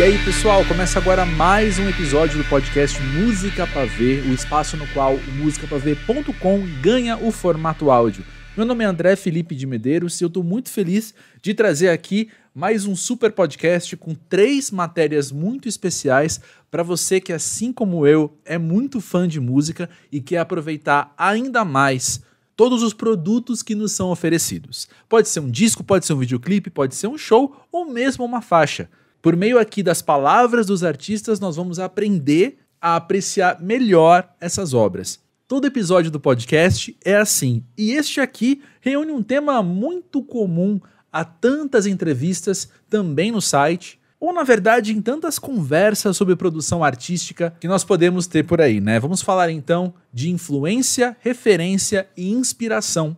E aí, pessoal, começa agora mais um episódio do podcast Música Pra Ver, o espaço no qual o musicapavê.com ganha o formato áudio. Meu nome é André Felipe de Medeiros e eu estou muito feliz de trazer aqui mais um super podcast com 3 matérias muito especiais para você que, assim como eu, é muito fã de música e quer aproveitar ainda mais todos os produtos que nos são oferecidos. Pode ser um disco, pode ser um videoclipe, pode ser um show ou mesmo uma faixa. Por meio aqui das palavras dos artistas, nós vamos aprender a apreciar melhor essas obras. Todo episódio do podcast é assim, e este aqui reúne um tema muito comum a tantas entrevistas também no site, ou na verdade em tantas conversas sobre produção artística que nós podemos ter por aí, né? Vamos falar então de influência, referência e inspiração.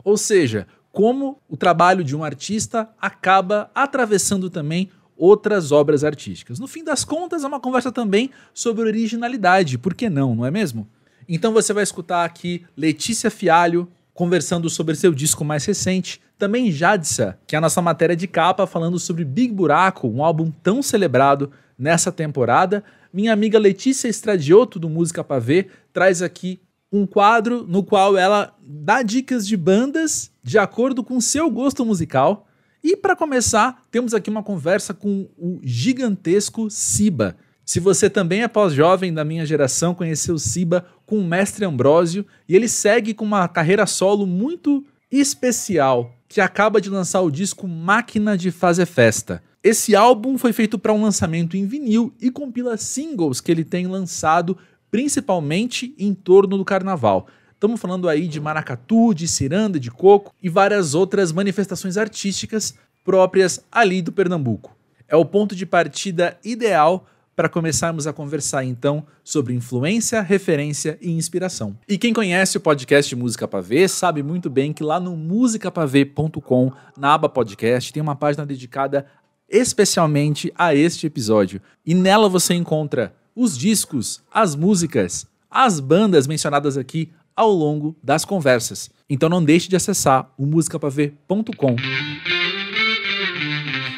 Ou seja, como o trabalho de um artista acaba atravessando também outras obras artísticas. No fim das contas, é uma conversa também sobre originalidade, por que não, não é mesmo? Então você vai escutar aqui Letícia Fialho conversando sobre seu disco mais recente, também Jadsa, que é a nossa matéria de capa falando sobre Big Buraco, um álbum tão celebrado nessa temporada. Minha amiga Letícia Stradiotto, do Música Pra Ver, traz aqui um quadro no qual ela dá dicas de bandas de acordo com seu gosto musical. E para começar, temos aqui uma conversa com o gigantesco Siba. Se você também é pós-jovem da minha geração, conheceu o Siba com o Mestre Ambrósio, e ele segue com uma carreira solo muito especial, que acaba de lançar o disco Máquina de Fazer Festa. Esse álbum foi feito para um lançamento em vinil e compila singles que ele tem lançado principalmente em torno do carnaval. Estamos falando aí de maracatu, de ciranda, de coco e várias outras manifestações artísticas próprias ali do Pernambuco. É o ponto de partida ideal para começarmos a conversar então sobre influência, referência e inspiração. E quem conhece o podcast Música Pra Ver sabe muito bem que lá no musicapavê.com, na aba podcast, tem uma página dedicada especialmente a este episódio. E nela você encontra os discos, as músicas, as bandas mencionadas aqui ao longo das conversas. Então não deixe de acessar o musicapavê.com.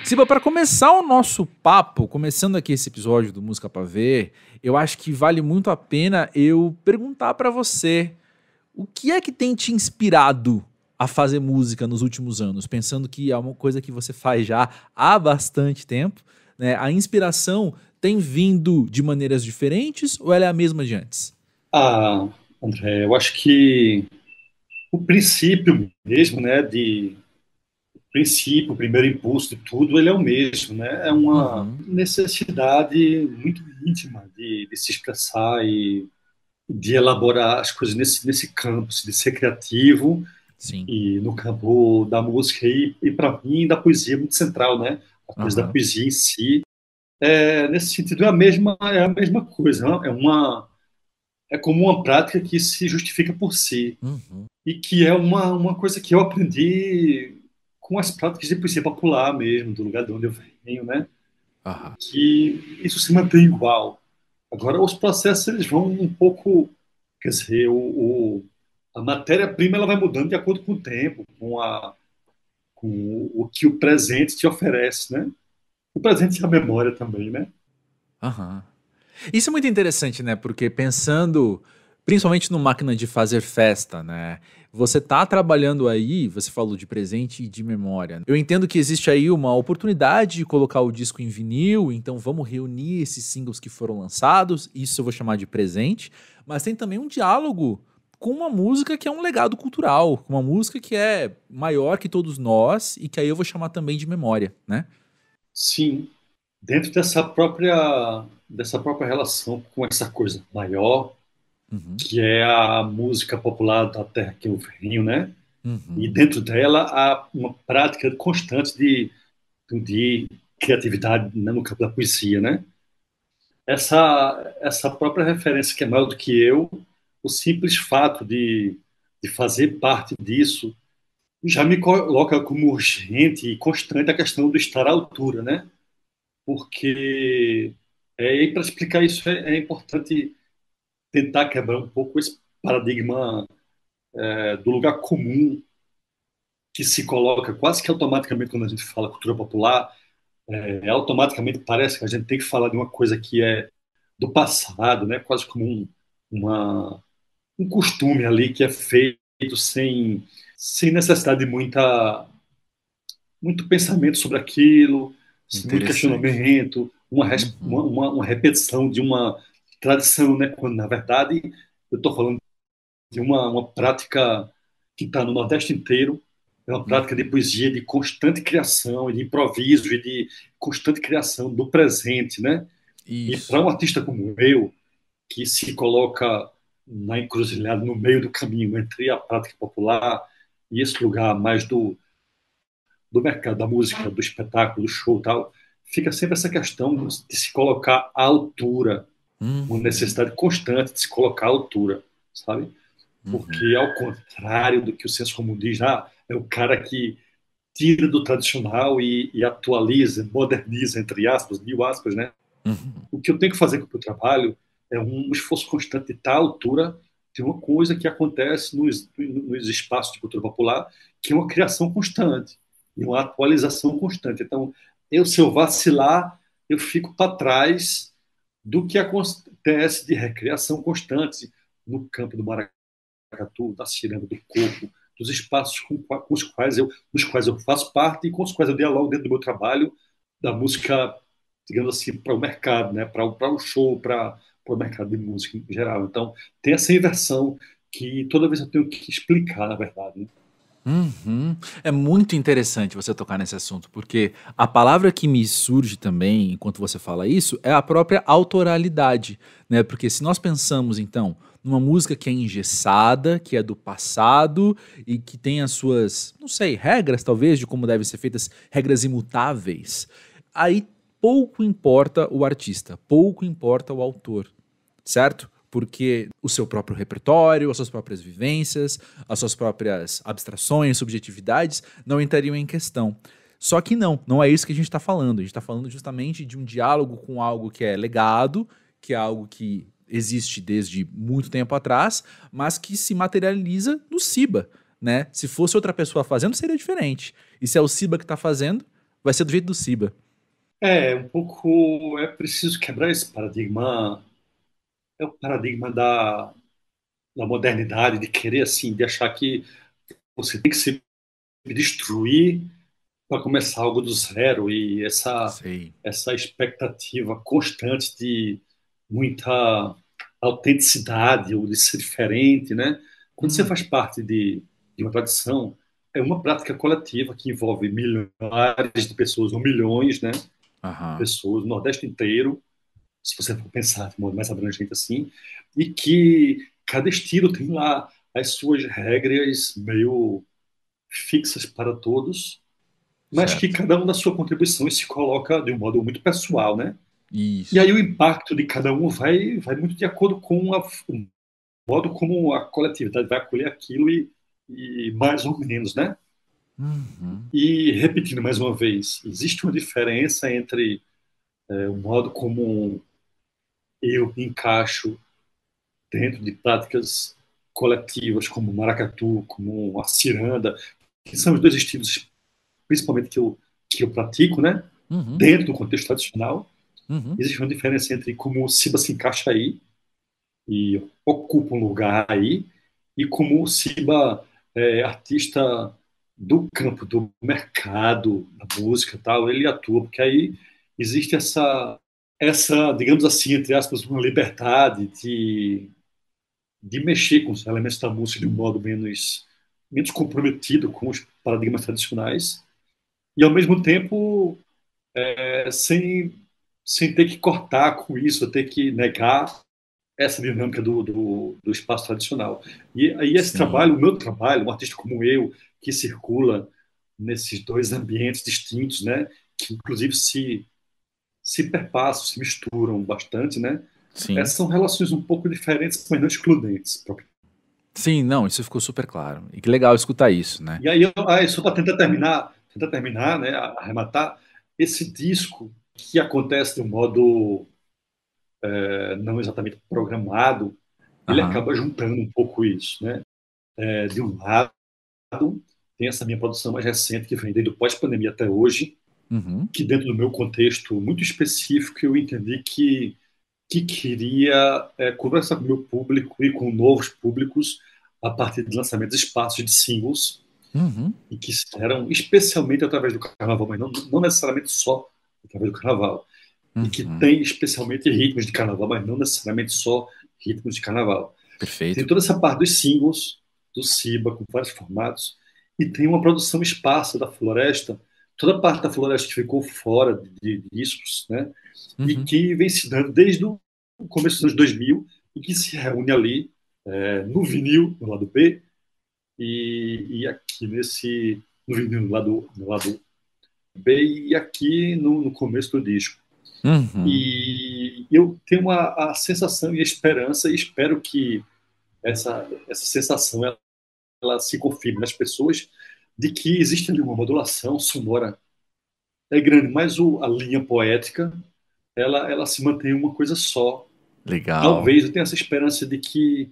Siba, para começar o nosso papo, começando aqui esse episódio do Música Pra Ver, eu acho que vale muito a pena eu perguntar para você o que é que tem te inspirado a fazer música nos últimos anos, pensando que é uma coisa que você faz já há bastante tempo, né? A inspiração tem vindo de maneiras diferentes ou ela é a mesma de antes? André, eu acho que o princípio mesmo, né, o princípio, o primeiro impulso de tudo, ele é o mesmo, né? É uma Uhum, necessidade muito íntima de se expressar e de elaborar as coisas nesse campo, de ser criativo sim. e no campo da música e para mim da poesia é muito central, né? A coisa da Aham, poesia em si, nesse sentido é a mesma coisa, né? É como uma prática que se justifica por si uhum, e que é uma coisa que eu aprendi com as práticas de poesia popular mesmo, do lugar de onde eu venho, né? aham. Que isso se mantém igual. Agora, os processos eles vão um pouco, quer dizer, a matéria-prima ela vai mudando de acordo com o tempo, com o que o presente te oferece, né? O presente e a memória também, né? Aham. Isso é muito interessante, né? Porque pensando principalmente no Máquina de Fazer Festa, né? Você tá trabalhando aí, você falou de presente e de memória. Eu entendo que existe aí uma oportunidade de colocar o disco em vinil, então vamos reunir esses singles que foram lançados, isso eu vou chamar de presente, mas tem também um diálogo com uma música que é um legado cultural, com uma música que é maior que todos nós e que aí eu vou chamar também de memória, né? Sim, dentro dessa própria relação com essa coisa maior, Uhum, que é a música popular da terra que eu venho, né? E uhum, dentro dela há uma prática constante de criatividade, né, no campo da poesia, né? Essa própria referência que é maior do que eu, o simples fato de fazer parte disso já me coloca como urgente e constante a questão do estar à altura, né? Porque para explicar isso é importante tentar quebrar um pouco esse paradigma do lugar comum que se coloca quase que automaticamente quando a gente fala cultura popular, automaticamente parece que a gente tem que falar de uma coisa que é do passado, né? Quase como uma, um costume ali que é feito sem necessidade de muito pensamento sobre aquilo, muito Interessante. questionamento, Uhum. uma repetição de uma tradição, né? Quando, na verdade, eu estou falando de uma prática que está no Nordeste inteiro, é uma prática de Uhum. poesia de constante criação, e de improviso, e de constante criação do presente, né? E para Isso. um artista como eu, que se coloca na encruzilhada, no meio do caminho entre a prática popular e esse lugar mais do mercado, da música, do espetáculo, do show e tal, fica sempre essa questão de se colocar à altura, uma Uhum. necessidade constante de se colocar à altura, sabe? Uhum. Porque, ao contrário do que o senso comum diz, é o cara que tira do tradicional e atualiza, moderniza, entre aspas, mil aspas, né? Uhum. O que eu tenho que fazer com o meu trabalho é um esforço constante de estar à altura de uma coisa que acontece nos espaços de cultura popular, que é uma criação constante e uma atualização constante. Então, se eu vacilar, eu fico para trás do que acontece de recriação constante no campo do maracatu, da ciranda, do corpo, dos espaços nos quais eu faço parte e com os quais eu dialogo dentro do meu trabalho, da música, digamos assim, para o mercado, né? Para o show, para o mercado de música em geral. Então, tem essa inversão que toda vez eu tenho que explicar, na verdade, né? Uhum. É muito interessante você tocar nesse assunto, porque a palavra que me surge também enquanto você fala isso é a própria autoralidade, né? Porque se nós pensamos então numa música que é engessada, que é do passado e que tem as suas, não sei, regras talvez de como devem ser feitas, regras imutáveis, aí pouco importa o artista, pouco importa o autor, certo? Porque o seu próprio repertório, as suas próprias vivências, as suas próprias abstrações, subjetividades não entrariam em questão. Só que não é isso que a gente está falando. A gente está falando justamente de um diálogo com algo que é legado, que é algo que existe desde muito tempo atrás, mas que se materializa no Siba, né? Se fosse outra pessoa fazendo, seria diferente. E se é o Siba que está fazendo, vai ser do jeito do Siba. Um pouco, é preciso quebrar esse paradigma, é o paradigma da modernidade, de querer, assim, de achar que você tem que se destruir para começar algo do zero e Sei. essa expectativa constante de muita autenticidade ou de ser diferente, né? Quando você faz Hum. parte de uma tradição, é uma prática coletiva que envolve milhares de pessoas, ou milhões, né? Aham. Pessoas no Nordeste inteiro, se você for pensar de modo mais abrangente assim, e que cada estilo tem lá as suas regras meio fixas para todos, mas que Certo. cada um dá sua contribuição e se coloca de um modo muito pessoal, né? E Isso. aí o impacto de cada um vai muito de acordo com o modo como a coletividade vai acolher aquilo e mais ou menos, né? Uhum. E repetindo mais uma vez, existe uma diferença entre o modo como eu me encaixo dentro de práticas coletivas como o maracatu, como a ciranda, que são os dois estilos principalmente que eu pratico, né? Uhum. Dentro do contexto tradicional, Uhum. existe uma diferença entre como o Siba se encaixa aí e ocupa um lugar aí, e como o Siba é artista do campo, do mercado, da música e tal, ele atua, porque aí existe digamos assim, entre aspas, uma liberdade de mexer com os elementos da música de um modo menos comprometido com os paradigmas tradicionais, e ao mesmo tempo sem ter que cortar com isso, ter que negar essa dinâmica do espaço tradicional. E aí esse trabalho, Sim. o meu trabalho, um artista como eu, que circula nesses dois ambientes distintos, né, que inclusive se perpassam, se misturam bastante, né, Sim. essas são relações um pouco diferentes, mas não excludentes. Sim, não, isso ficou super claro. E que legal escutar isso, né? E aí, só para tentar terminar, né, arrematar, esse disco que acontece de um modo não exatamente programado, ele Aham. acaba juntando um pouco isso, né? De um lado, tem essa minha produção mais recente, que vem desde o pós-pandemia até hoje, Uhum. que dentro do meu contexto muito específico eu entendi que queria conversar com o meu público e com novos públicos a partir de lançamentos espaços de singles Uhum. e que eram especialmente através do carnaval, mas não necessariamente só através do carnaval, e que Uhum. tem especialmente ritmos de carnaval, mas não necessariamente só ritmos de carnaval. Tem Perfeito. toda essa parte dos singles do Siba com vários formatos e tem uma produção esparsa da Floresta, toda a parte da Floresta que ficou fora de discos, né? E Uhum. que vem se dando desde o começo dos anos 2000 e que se reúne ali no vinil, no lado B, e aqui no vinil, no lado B, e aqui no começo do disco. Uhum. E eu tenho a sensação e a esperança, e espero que essa sensação ela se confirme nas pessoas, de que existe ali uma modulação sonora grande, mas a linha poética ela se mantém uma coisa só. Legal. Talvez eu tenha essa esperança de que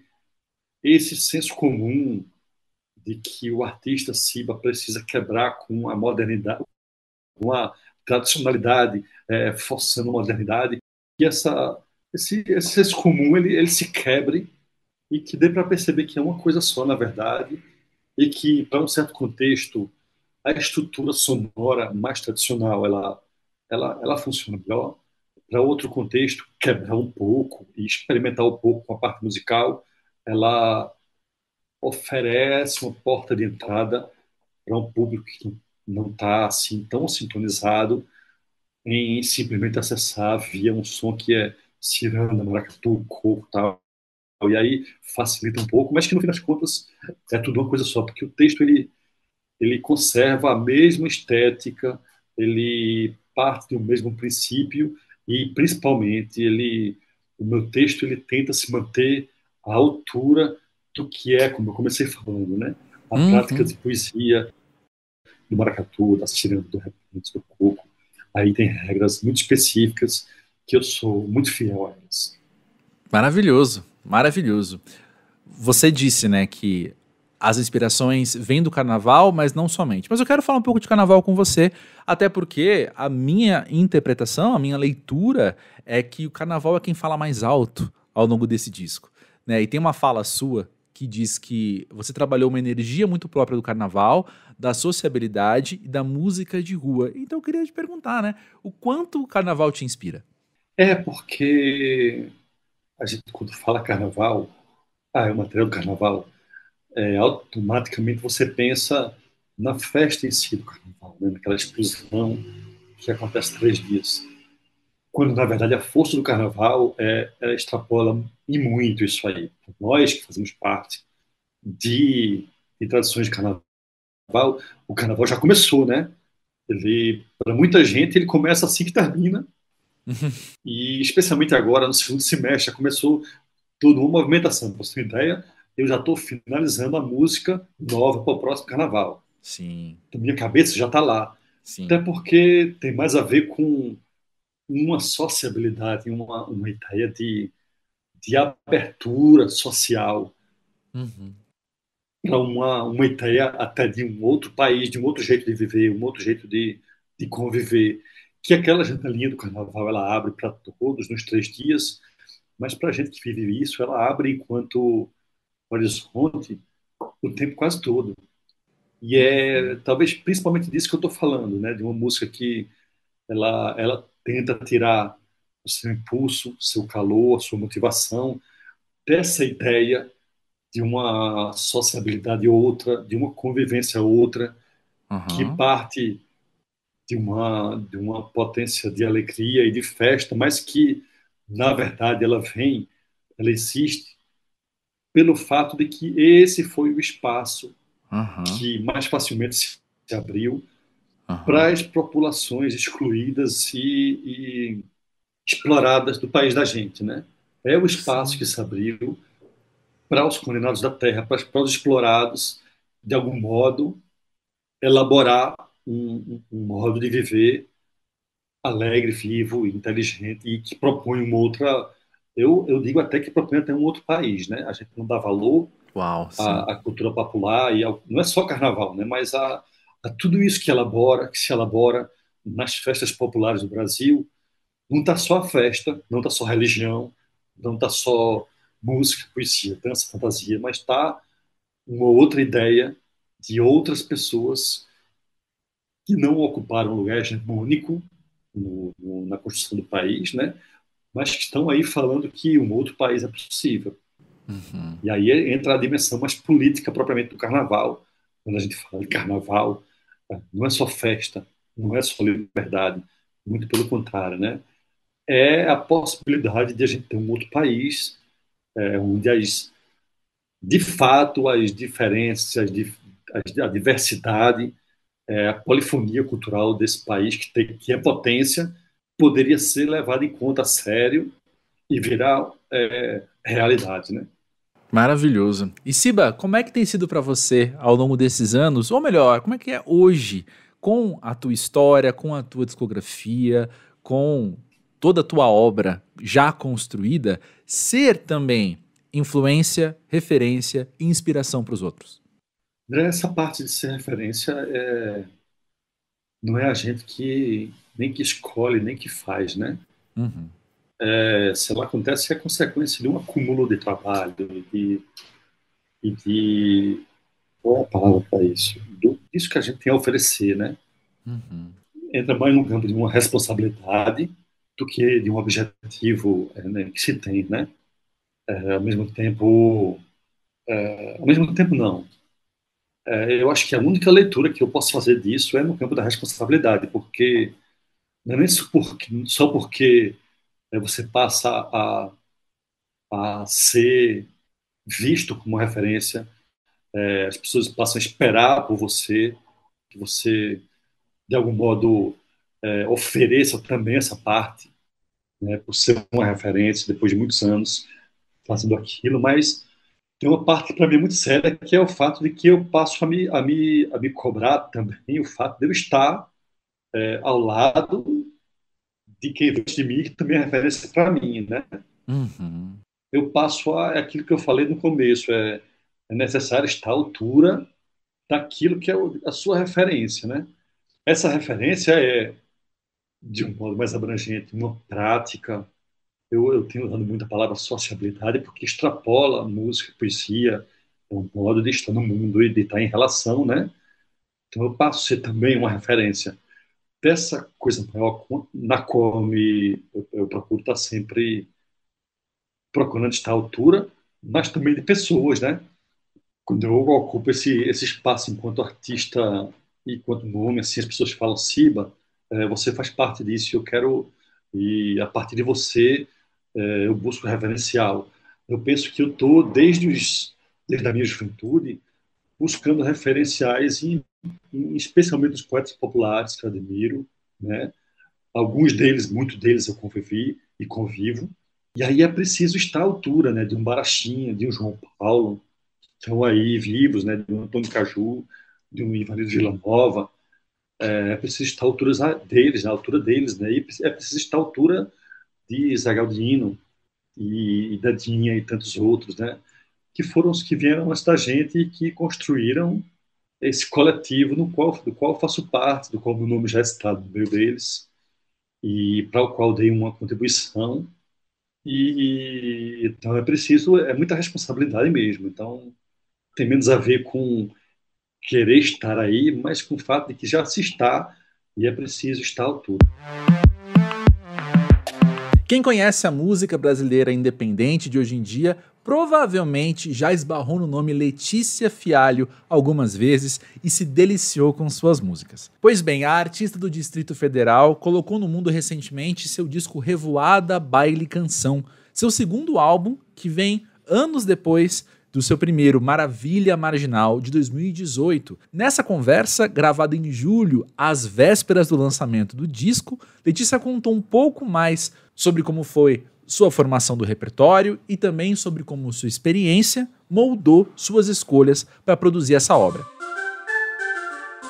esse senso comum de que o artista Siba precisa quebrar com a modernidade, com a tradicionalidade, forçando a modernidade, que esse senso comum ele se quebre e que dê para perceber que é uma coisa só, na verdade, e que, para um certo contexto, a estrutura sonora mais tradicional ela funciona melhor. Para outro contexto, quebrar um pouco e experimentar um pouco com a parte musical, ela oferece uma porta de entrada para um público que não está assim tão sintonizado em simplesmente acessar via um som que é ciranda, maracatu, coco, tal. E aí facilita um pouco, mas que no fim das contas é tudo uma coisa só, porque o texto ele conserva a mesma estética, ele parte do mesmo princípio e principalmente o meu texto ele tenta se manter à altura do que é, como eu comecei falando, né? A prática Uhum. de poesia do maracatu, da ciranda, do repente, do coco. Aí tem regras muito específicas que eu sou muito fiel a elas. Maravilhoso, maravilhoso. Você disse, né, que as inspirações vêm do carnaval, mas não somente. Mas eu quero falar um pouco de carnaval com você, até porque a minha interpretação, a minha leitura é que o carnaval é quem fala mais alto ao longo desse disco, né? E tem uma fala sua que diz que você trabalhou uma energia muito própria do carnaval, da sociabilidade e da música de rua. Então eu queria te perguntar, né, o quanto o carnaval te inspira? É porque a gente, quando fala carnaval, é o material do carnaval, automaticamente você pensa na festa em si do carnaval, né? Naquela explosão que acontece 3 dias. Quando, na verdade, a força do carnaval ela extrapola e muito isso aí. Nós que fazemos parte de tradições de carnaval, o carnaval já começou, né? Para muita gente, ele começa assim que termina, e especialmente agora, no segundo semestre, já começou toda uma movimentação. Para você ter uma ideia, eu já estou finalizando a música nova para o próximo carnaval. Sim, Então, minha cabeça já está lá. sim. Até porque tem mais a ver com uma sociabilidade, uma ideia de abertura social Uhum. para uma ideia até de um outro país, de um outro jeito de viver, um outro jeito de conviver. Que aquela janelinha do carnaval ela abre para todos nos 3 dias, mas para a gente que vive isso, ela abre enquanto horizonte o tempo quase todo. E é Uhum. talvez principalmente disso que eu estou falando, né? De uma música que ela tenta tirar o seu impulso, seu calor, a sua motivação dessa ideia de uma sociabilidade outra, de uma convivência outra, que Aham. parte de uma potência de alegria e de festa, mas que, na verdade, ela existe pelo fato de que esse foi o espaço Aham. que mais facilmente se abriu para Aham. as populações excluídas e exploradas do país da gente, né? É o espaço que Sim. se abriu para os condenados da terra, para os explorados, de algum modo, elaborar um modo de viver alegre, vivo, inteligente e que propõe uma outra. Eu digo até que propõe até um outro país, né? A gente não dá valor Uau, sim. à cultura popular e não é só carnaval, né? Mas a tudo isso que se elabora nas festas populares do Brasil, não está só a festa, não está só a religião, não está só música, poesia, dança, fantasia, mas está uma outra ideia de outras pessoas que não ocuparam um lugar hegemônico na construção do país, né? Mas que estão aí falando que um outro país é possível. Uhum. E aí entra a dimensão mais política propriamente do carnaval. Quando a gente fala de carnaval, não é só festa, não é só liberdade, muito pelo contrário, né? É a possibilidade de a gente ter um outro país onde de fato as diferenças, a diversidade, a polifonia cultural desse país que é potência, poderia ser levada em conta a sério e virar realidade, né? Maravilhoso. E Siba, como é que tem sido para você ao longo desses anos, ou melhor, como é que é hoje, com a tua história, com a tua discografia, com toda a tua obra já construída, ser também influência, referência e inspiração para os outros? Essa parte de ser referência não é a gente que nem que escolhe, nem que faz, né? Uhum. Se ela acontece, é consequência de um acúmulo de trabalho e de qual é a palavra para isso? Disso que a gente tem a oferecer, né? Uhum. Entra mais no campo de uma responsabilidade do que de um objetivo né, que se tem, né? Ao mesmo tempo, não. Eu acho que a única leitura que eu posso fazer disso é no campo da responsabilidade, porque não é nem só porque você passa a ser visto como referência, as pessoas passam a esperar por você, que você, de algum modo, ofereça também essa parte, né, por ser uma referência depois de muitos anos fazendo aquilo, mas tem uma parte para mim muito séria, que é o fato de que eu passo a me cobrar também o fato de eu estar ao lado de quem veio de mim, que também é referência para mim, né? Uhum. Eu passo a aquilo que eu falei no começo, é necessário estar à altura daquilo que é a sua referência, né? Essa referência é, de um modo mais abrangente, uma prática. Eu tenho usado muito a palavra sociabilidade porque extrapola música, poesia, é um modo de estar no mundo e de estar em relação, né? Então eu passo a ser também uma referência dessa coisa maior na qual eu procuro estar sempre procurando estar à altura, mas também de pessoas, né? Quando eu ocupo esse espaço enquanto artista e enquanto nome, assim, as pessoas falam, Siba, você faz parte disso, eu quero, e a partir de você, eu busco reverencial. Eu penso que eu estou, desde a minha juventude, buscando referenciais, especialmente os poetas populares que eu admiro, né? Alguns deles, muitos deles eu convivi e convivo, e aí é preciso estar à altura, né, de um Barachinha, de um João Paulo, estão aí vivos, né, de um Antônio Caju, de um Ivanildo Villanova. É preciso estar à altura deles, na altura deles, né, e é preciso estar à altura de Zé Galdino e Dadinha e tantos outros, né, que foram os que vieram antes da gente e que construíram esse coletivo do qual eu faço parte, do qual meu nome já é citado no meio deles, e para o qual dei uma contribuição. Então é preciso, é muita responsabilidade mesmo. Então tem menos a ver com querer estar aí, mas com o fato de que já se está e é preciso estar à altura. Quem conhece a música brasileira independente de hoje em dia provavelmente já esbarrou no nome Letícia Fialho algumas vezes e se deliciou com suas músicas. Pois bem, a artista do Distrito Federal colocou no mundo recentemente seu disco Revoada, Baile e Canção, seu segundo álbum que vem anos depois do seu primeiro Maravilha Marginal de 2018. Nessa conversa, gravada em julho, às vésperas do lançamento do disco, Letícia contou um pouco mais sobre como foi sua formação do repertório e também sobre como sua experiência moldou suas escolhas para produzir essa obra.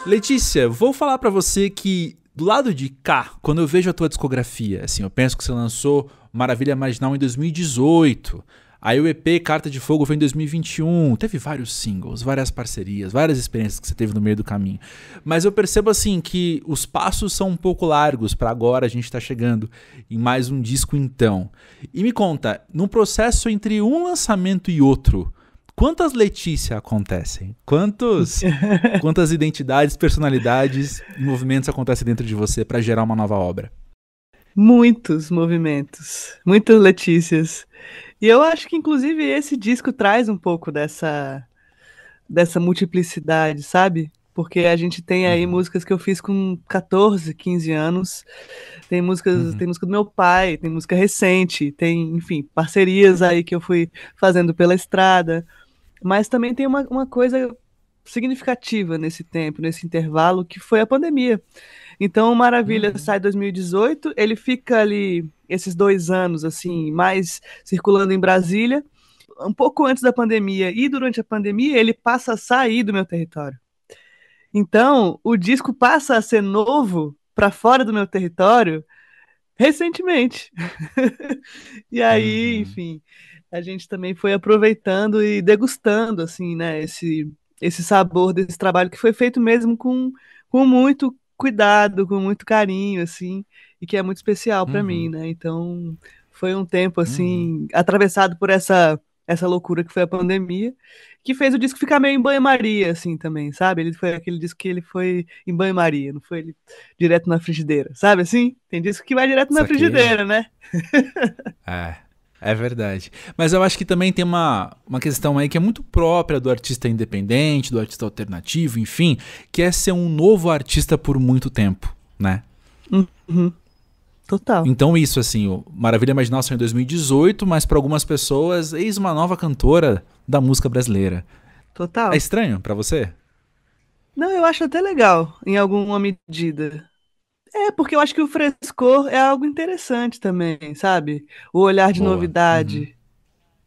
Letícia, vou falar para você que do lado de cá, quando eu vejo a tua discografia, assim, eu penso que você lançou Maravilha Marginal em 2018, Aí o EP Carta de Fogo foi em 2021, teve vários singles, várias parcerias, várias experiências que você teve no meio do caminho. Mas eu percebo assim que os passos são um pouco largos para agora a gente tá chegando em mais um disco então. E me conta, num processo entre um lançamento e outro, quantas Letícia acontecem? Quantas identidades, personalidades e movimentos acontecem dentro de você para gerar uma nova obra? Muitos movimentos, muitas Letícias. E eu acho que, inclusive, esse disco traz um pouco dessa multiplicidade, sabe? Porque a gente tem aí músicas que eu fiz com 14, 15 anos, tem tem música do meu pai, tem música recente, tem, enfim, parcerias aí que eu fui fazendo pela estrada, mas também tem uma coisa significativa nesse tempo, nesse intervalo, que foi a pandemia. Então, o Maravilha sai em 2018, ele fica ali esses 2 anos, assim, mais circulando em Brasília. Um pouco antes da pandemia e durante a pandemia, ele passa a sair do meu território. Então, o disco passa a ser novo para fora do meu território recentemente. E aí, enfim, a gente também foi aproveitando e degustando, assim, né, esse sabor desse trabalho que foi feito mesmo com muito cuidado, com muito carinho, assim, e que é muito especial para mim, né? Então, foi um tempo, assim, atravessado por essa loucura que foi a pandemia, que fez o disco ficar meio em banho-maria, assim, também, sabe? Ele foi aquele disco que ele foi em banho-maria, não foi ele direto na frigideira, sabe assim? Tem disco que vai direto na frigideira, né? É verdade. Mas eu acho que também tem uma questão aí que é muito própria do artista independente, do artista alternativo, enfim, que é ser um novo artista por muito tempo, né? Total. Então isso, assim, o Maravilha Marginal saiu em 2018, mas para algumas pessoas, eis uma nova cantora da música brasileira. Total. É estranho para você? Não, eu acho até legal, em alguma medida. Porque eu acho que o frescor é algo interessante também, sabe? O olhar de Boa. novidade,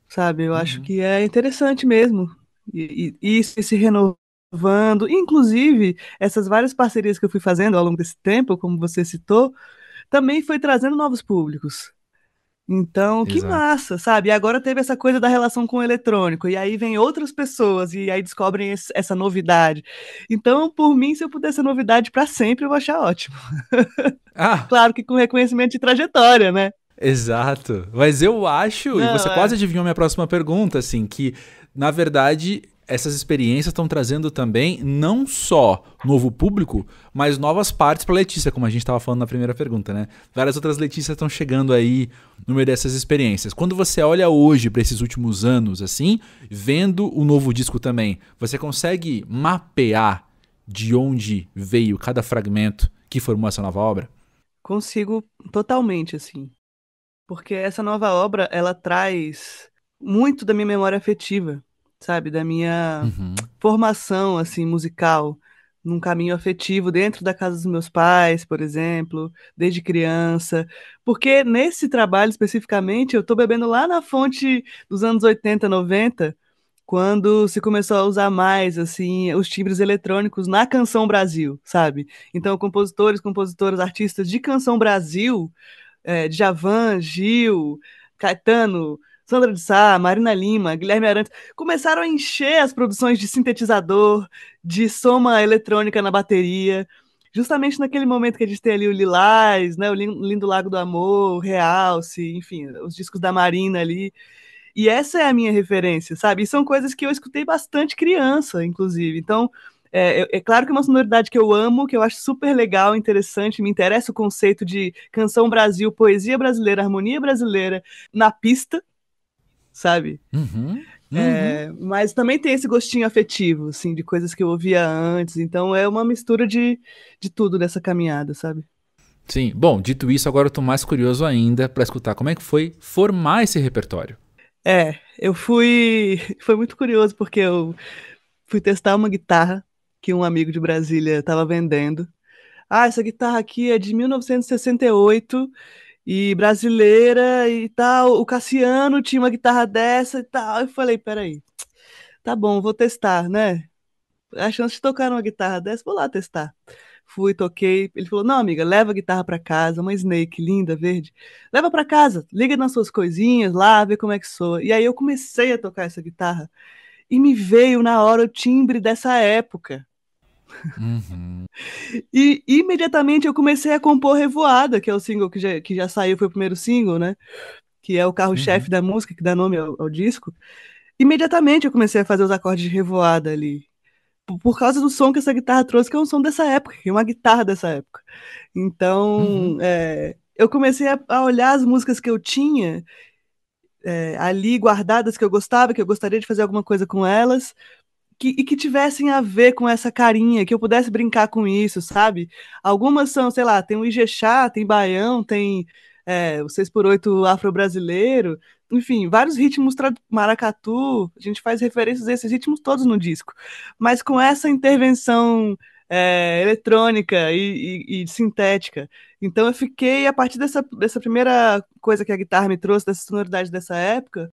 sabe? Eu acho que é interessante mesmo. E isso se renovando. Inclusive, essas várias parcerias que eu fui fazendo ao longo desse tempo, como você citou, também foi trazendo novos públicos. Então, que Exato. massa, sabe? E agora teve essa coisa da relação com o eletrônico, e aí vem outras pessoas, e aí descobrem essa novidade. Então, por mim, se eu puder ser novidade para sempre, eu vou achar ótimo. Ah, Claro que com reconhecimento de trajetória, né? exato. Mas eu acho, e você Não, quase adivinhou minha próxima pergunta, assim, que na verdade essas experiências estão trazendo também não só novo público, mas novas partes para Letícia, como a gente estava falando na primeira pergunta, né? Várias outras Letícias estão chegando aí no meio dessas experiências. Quando você olha hoje para esses últimos anos, assim, vendo o novo disco também, você consegue mapear de onde veio cada fragmento que formou essa nova obra? consigo totalmente, assim. Porque essa nova obra, ela traz muito da minha memória afetiva, sabe? Da minha formação, assim, musical, num caminho afetivo dentro da casa dos meus pais, por exemplo, desde criança. Porque nesse trabalho especificamente, eu estou bebendo lá na fonte dos anos 80, 90, quando se começou a usar mais assim os timbres eletrônicos na Canção Brasil, sabe? Então, compositores, compositoras, artistas de Canção Brasil, Djavan, Gil, Caetano, Sandra de Sá, Marina Lima, Guilherme Arantes, começaram a encher as produções de sintetizador, de soma eletrônica na bateria, justamente naquele momento que a gente tem ali o Lilás, né, o Lindo Lago do Amor, o Realce, enfim, os discos da Marina ali. E essa é a minha referência, sabe? E são coisas que eu escutei bastante criança, inclusive. Então, é claro que é uma sonoridade que eu amo, que eu acho super legal, interessante, me interessa o conceito de canção Brasil, poesia brasileira, harmonia brasileira na pista, sabe? Mas também tem esse gostinho afetivo, assim, de coisas que eu ouvia antes. Então é uma mistura de tudo nessa caminhada, sabe? Sim. Bom, dito isso, agora eu tô mais curioso ainda para escutar como é que foi formar esse repertório. Eu fui. Foi muito curioso, porque eu fui testar uma guitarra que um amigo de Brasília estava vendendo. Ah, essa guitarra aqui é de 1968 e brasileira e tal. O Cassiano tinha uma guitarra dessa e tal. Eu falei, peraí, tá bom, vou testar, né? A chance de tocar uma guitarra dessa, vou lá testar. fui, toquei. Ele falou, não, amiga, leva a guitarra pra casa, uma Snake linda, verde. Leva pra casa, liga nas suas coisinhas lá, vê como é que soa. E aí eu comecei a tocar essa guitarra e me veio na hora o timbre dessa época. Uhum. E imediatamente eu comecei a compor Revoada, que é o single que já saiu, foi o primeiro single, né? Que é o carro-chefe da música, que dá nome ao disco. Imediatamente eu comecei a fazer os acordes de Revoada ali. Por causa do som que essa guitarra trouxe, que é um som dessa época, que é uma guitarra dessa época. Então, eu comecei a olhar as músicas que eu tinha ali guardadas, que eu gostava, que eu gostaria de fazer alguma coisa com elas, e que tivessem a ver com essa carinha, que eu pudesse brincar com isso, sabe? Algumas são, sei lá, tem o Ijexá, tem Baião, tem o 6x8 afro-brasileiro, enfim, vários ritmos maracatu, a gente faz referências a esses ritmos todos no disco, mas com essa intervenção eletrônica e sintética. Então eu fiquei, a partir dessa primeira coisa que a guitarra me trouxe, dessa sonoridade dessa época,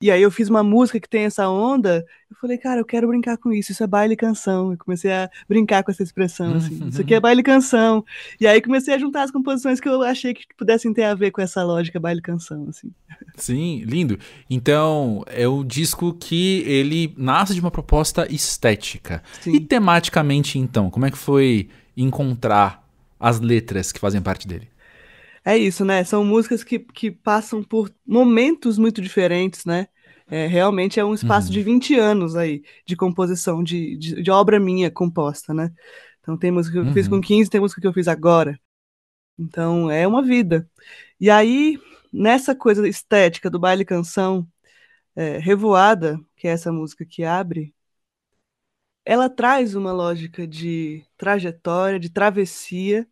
e aí eu fiz uma música que tem essa onda, eu falei, cara, eu quero brincar com isso é baile canção. Eu comecei a brincar com essa expressão, assim, isso aqui é baile canção. E aí comecei a juntar as composições que eu achei que pudessem ter a ver com essa lógica baile canção, assim. Sim, lindo. Então, é o disco que ele nasce de uma proposta estética. Sim. E tematicamente, então, como é que foi encontrar as letras que fazem parte dele? É isso, né? São músicas que passam por momentos muito diferentes, né? Realmente é um espaço de 20 anos aí de composição, de obra minha composta, né? Então tem música que eu fiz com 15, tem música que eu fiz agora. Então é uma vida. E aí, nessa coisa estética do baile canção, Revoada, que é essa música que abre, ela traz uma lógica de trajetória, de travessia,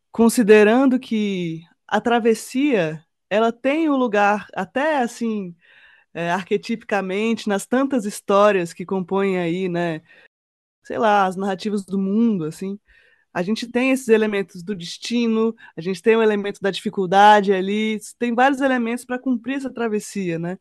considerando que a travessia ela tem um lugar até assim arquetipicamente nas tantas histórias que compõem aí, né, sei lá, as narrativas do mundo, assim, a gente tem esses elementos do destino, a gente tem o elemento da dificuldade ali, tem vários elementos para cumprir essa travessia, né?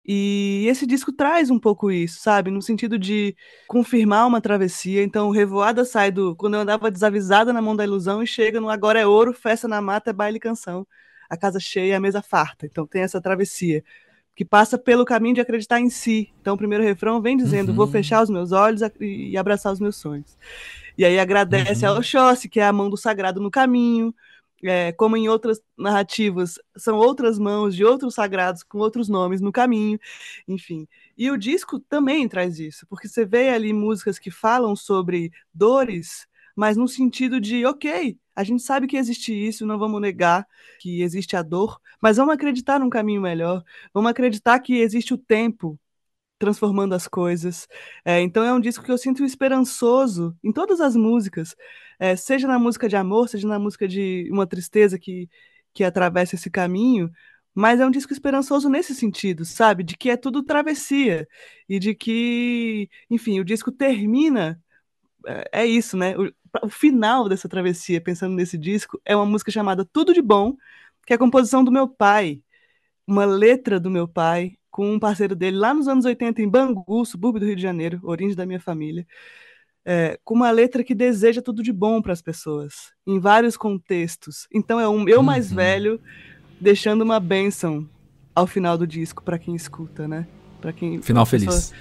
E esse disco traz um pouco isso, sabe? No sentido de confirmar uma travessia. Então, Revoada sai do quando eu andava desavisada na mão da ilusão e chega no agora é ouro, festa na mata, é baile e canção. A casa cheia, a mesa farta. Então, tem essa travessia que passa pelo caminho de acreditar em si. Então, o primeiro refrão vem dizendo: vou fechar os meus olhos e abraçar os meus sonhos. E aí agradece ao Oxóssi, que é a mão do sagrado no caminho. Como em outras narrativas, são outras mãos de outros sagrados com outros nomes no caminho, enfim. E o disco também traz isso, porque você vê ali músicas que falam sobre dores, mas no sentido de, ok, a gente sabe que existe isso, não vamos negar que existe a dor, mas vamos acreditar num caminho melhor, vamos acreditar que existe o tempo transformando as coisas. Então é um disco que eu sinto esperançoso em todas as músicas, seja na música de amor, seja na música de uma tristeza que atravessa esse caminho, mas é um disco esperançoso nesse sentido, sabe? De que é tudo travessia e de que, enfim, o disco termina, é isso, né? O final dessa travessia, pensando nesse disco, é uma música chamada Tudo de Bom, que é a composição do meu pai, uma letra do meu pai com um parceiro dele lá nos anos 80 em Bangu, subúrbio do Rio de Janeiro, origem da minha família, com uma letra que deseja tudo de bom para as pessoas, em vários contextos. Então é um eu mais velho deixando uma bênção ao final do disco para quem escuta, né? Para quem final feliz.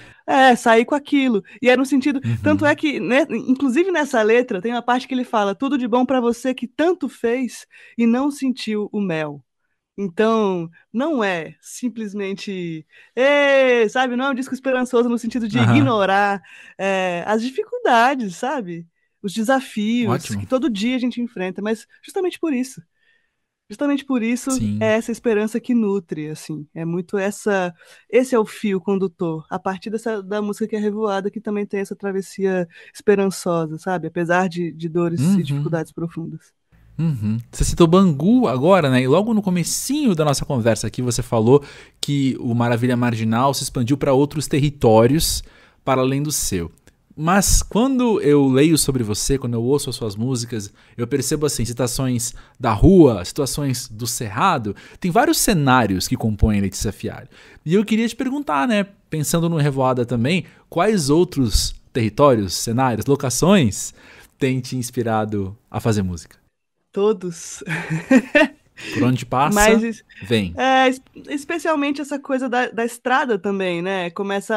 Sair com aquilo. E é no sentido, tanto é que, né, inclusive nessa letra tem uma parte que ele fala: tudo de bom para você que tanto fez e não sentiu o mel. Então, não é simplesmente, sabe, não é um disco esperançoso no sentido de ignorar as dificuldades, sabe? Os desafios que todo dia a gente enfrenta, mas justamente por isso. Justamente por isso Sim. é essa esperança que nutre, assim. É muito esse é o fio condutor, a partir da música que é Revoada, que também tem essa travessia esperançosa, sabe? Apesar de dores e dificuldades profundas. Você citou Bangu agora, né? E logo no comecinho da nossa conversa aqui você falou que o Maravilha Marginal se expandiu para outros territórios para além do seu. Mas quando eu leio sobre você, quando eu ouço as suas músicas, eu percebo assim, citações da rua, situações do cerrado, tem vários cenários que compõem Letícia Fialho. E eu queria te perguntar, né, pensando no Revoada também, quais outros territórios, cenários, locações tem te inspirado a fazer música? Todos. Por onde passa, vem. Especialmente essa coisa da estrada também, né? Começa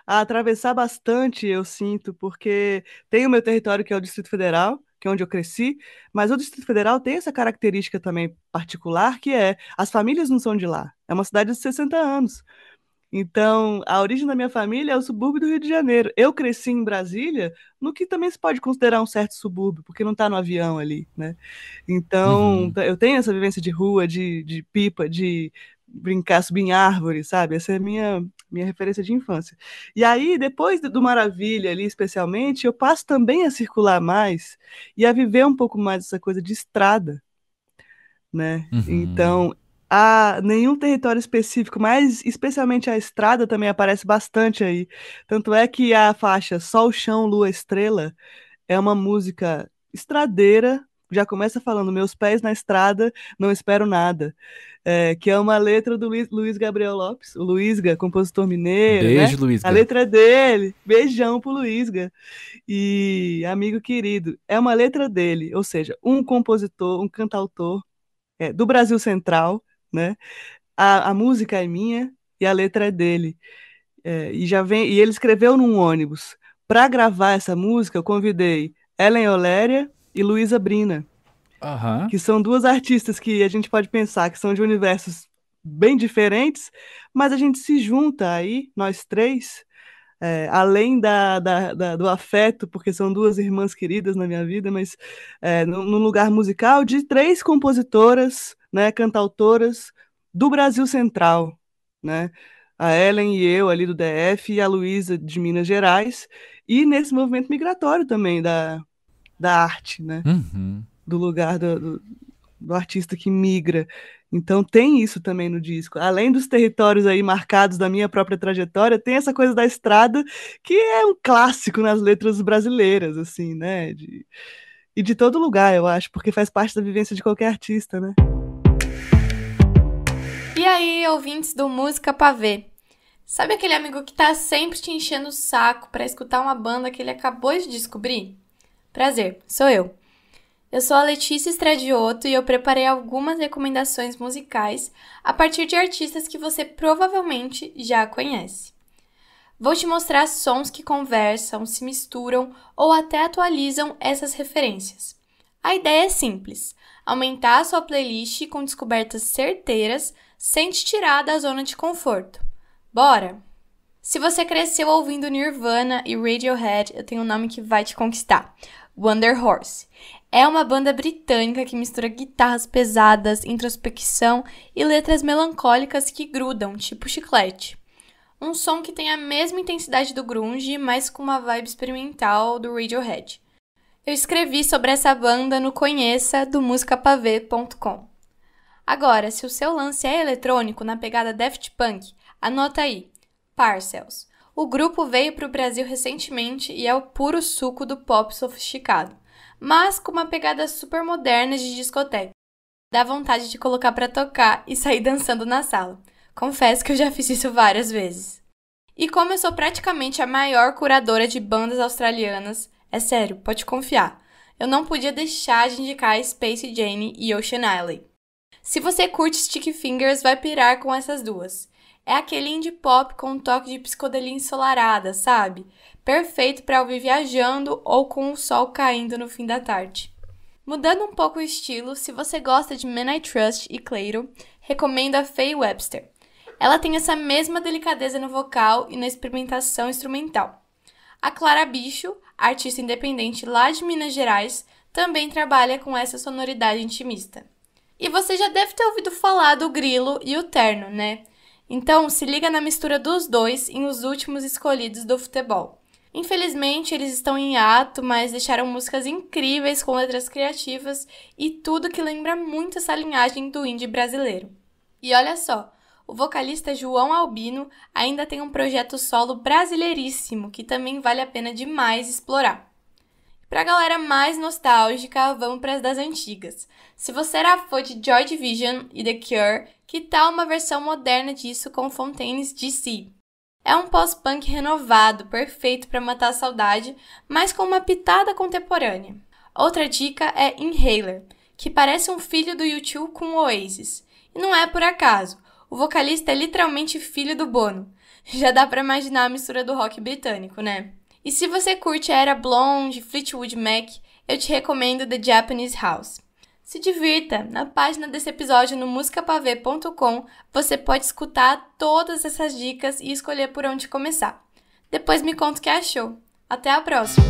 a atravessar bastante, eu sinto, porque tem o meu território, que é o Distrito Federal, que é onde eu cresci, mas o Distrito Federal tem essa característica também particular, que é as famílias não são de lá. É uma cidade de 60 anos. Então, a origem da minha família é o subúrbio do Rio de Janeiro. Eu cresci em Brasília, no que também se pode considerar um certo subúrbio, porque não está no avião ali, né? Então, eu tenho essa vivência de rua, de pipa, de brincar, subir em árvore, sabe? Essa é a minha referência de infância. E aí, depois do Maravilha ali, especialmente, eu passo também a circular mais e a viver um pouco mais essa coisa de estrada, né? Então, há nenhum território específico, mas especialmente a estrada também aparece bastante aí. Tanto é que a faixa Sol, Chão, Lua, Estrela é uma música estradeira, já começa falando meus pés na estrada, não espero nada. Que é uma letra do Luiz Gabriel Lopes, o Luizga, compositor mineiro, Beijo, né? Luizga. A letra é dele, beijão pro Luizga. E amigo querido, é uma letra dele, ou seja, um compositor, um cantautor do Brasil Central, né? A música é minha e a letra é dele. E ele escreveu num ônibus. Para gravar essa música, eu convidei Ellen Oléria e Luísa Brina, que são duas artistas que a gente pode pensar que são de universos bem diferentes, mas a gente se junta aí, nós três, além do afeto, porque são duas irmãs queridas na minha vida, mas num lugar musical de três compositoras, né, cantautoras do Brasil Central, né? A Ellen e eu ali do DF e a Luísa de Minas Gerais, e nesse movimento migratório também da arte, né? Do lugar do artista que migra. Então tem isso também no disco. Além dos territórios aí marcados da minha própria trajetória, tem essa coisa da estrada, que é um clássico nas letras brasileiras, assim, né? E de todo lugar, eu acho, porque faz parte da vivência de qualquer artista, né? E aí, ouvintes do Música Pavê? Sabe aquele amigo que tá sempre te enchendo o saco pra escutar uma banda que ele acabou de descobrir? Prazer, sou eu. Eu sou a Letícia Stradioto e eu preparei algumas recomendações musicais a partir de artistas que você provavelmente já conhece. Vou te mostrar sons que conversam, se misturam ou até atualizam essas referências. A ideia é simples: aumentar a sua playlist com descobertas certeiras sem te tirar da zona de conforto. Bora! Se você cresceu ouvindo Nirvana e Radiohead, eu tenho um nome que vai te conquistar: Wonder Horse. É uma banda britânica que mistura guitarras pesadas, introspecção e letras melancólicas que grudam, tipo chiclete. Um som que tem a mesma intensidade do grunge, mas com uma vibe experimental do Radiohead. Eu escrevi sobre essa banda no Conheça do musicapavê.com. Agora, se o seu lance é eletrônico na pegada Daft Punk, anota aí: Parcels. O grupo veio para o Brasil recentemente e é o puro suco do pop sofisticado, mas com uma pegada super moderna de discoteca. Dá vontade de colocar pra tocar e sair dançando na sala. Confesso que eu já fiz isso várias vezes. E como eu sou praticamente a maior curadora de bandas australianas, é sério, pode confiar, eu não podia deixar de indicar Space Jane e Ocean Alley. Se você curte Sticky Fingers, vai pirar com essas duas. É aquele indie pop com um toque de psicodelia ensolarada, sabe? Perfeito para ouvir viajando ou com o sol caindo no fim da tarde. Mudando um pouco o estilo, se você gosta de Men I Trust e Cleiro, recomendo a Faye Webster. Ela tem essa mesma delicadeza no vocal e na experimentação instrumental. A Clara Bicho, artista independente lá de Minas Gerais, também trabalha com essa sonoridade intimista. E você já deve ter ouvido falar do Grilo e o Terno, né? Então, se liga na mistura dos dois em Os Últimos Escolhidos do Futebol. Infelizmente, eles estão em hiato, mas deixaram músicas incríveis com letras criativas e tudo que lembra muito essa linhagem do indie brasileiro. E olha só, o vocalista João Albino ainda tem um projeto solo brasileiríssimo que também vale a pena demais explorar. Pra galera mais nostálgica, vamos para as das antigas. Se você era fã de Joy Division e The Cure, que tal uma versão moderna disso com Fontaines DC? É um pós-punk renovado, perfeito para matar a saudade, mas com uma pitada contemporânea. Outra dica é Inhaler, que parece um filho do U2 com o Oasis. E não é por acaso, o vocalista é literalmente filho do Bono. Já dá pra imaginar a mistura do rock britânico, né? E se você curte a era Blonde, Fleetwood Mac, eu te recomendo The Japanese House. Se divirta! Na página desse episódio no musicapavê.com você pode escutar todas essas dicas e escolher por onde começar. Depois me conta o que achou. Até a próxima!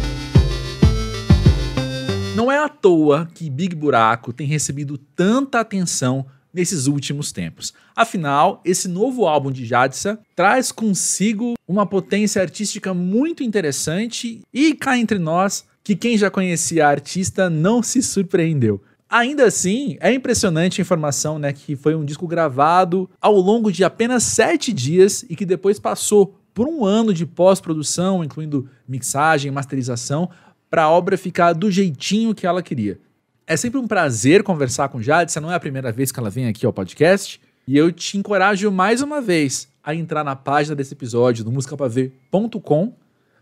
Não é à toa que Big Buraco tem recebido tanta atenção nesses últimos tempos. Afinal, esse novo álbum de Jadsa traz consigo uma potência artística muito interessante e cá entre nós, que quem já conhecia a artista não se surpreendeu. Ainda assim, é impressionante a informação, né, que foi um disco gravado ao longo de apenas 7 dias e que depois passou por um ano de pós-produção, incluindo mixagem, masterização, para a obra ficar do jeitinho que ela queria. É sempre um prazer conversar com Jadsa, não é a primeira vez que ela vem aqui ao podcast, e eu te encorajo mais uma vez a entrar na página desse episódio do musicapavê.com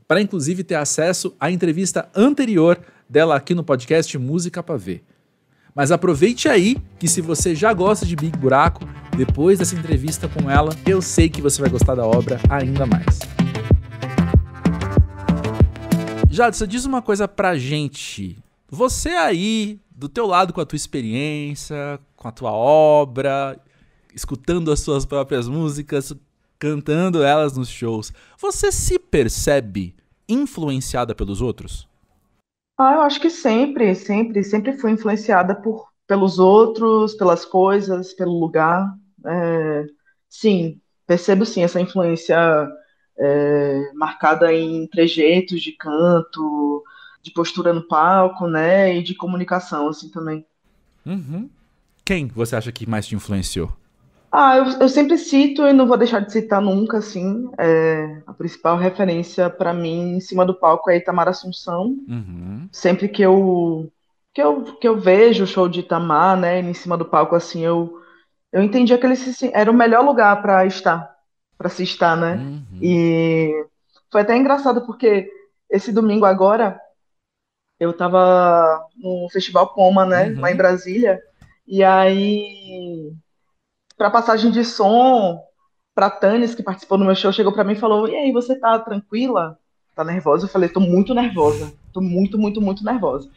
para inclusive ter acesso à entrevista anterior dela aqui no podcast Música Pavê. Mas aproveite aí que se você já gosta de Big Buraco, depois dessa entrevista com ela, eu sei que você vai gostar da obra ainda mais. Jadsa, diz uma coisa pra gente. Você aí, do teu lado com a tua experiência, com a tua obra, escutando as suas próprias músicas, cantando elas nos shows, você se percebe influenciada pelos outros? Eu acho que sempre fui influenciada pelos outros, pelas coisas, pelo lugar. Sim, percebo sim essa influência marcada em trejeitos de canto, de postura no palco, né, e de comunicação, assim, também. Uhum. Quem você acha que mais te influenciou? Eu sempre cito e não vou deixar de citar nunca, assim, a principal referência para mim em cima do palco é Itamar Assunção. Uhum. Sempre que eu vejo o show de Itamar, né, em cima do palco, assim, eu entendia que ele era o melhor lugar para se estar, né? Uhum. E foi até engraçado porque esse domingo agora eu tava no Festival Poma, né, lá em Brasília, e aí, pra passagem de som, pra Tânis, que participou do meu show, chegou pra mim e falou: "E aí, você tá tranquila? Tá nervosa?" Eu falei: "Tô muito nervosa. Tô muito, muito, muito nervosa."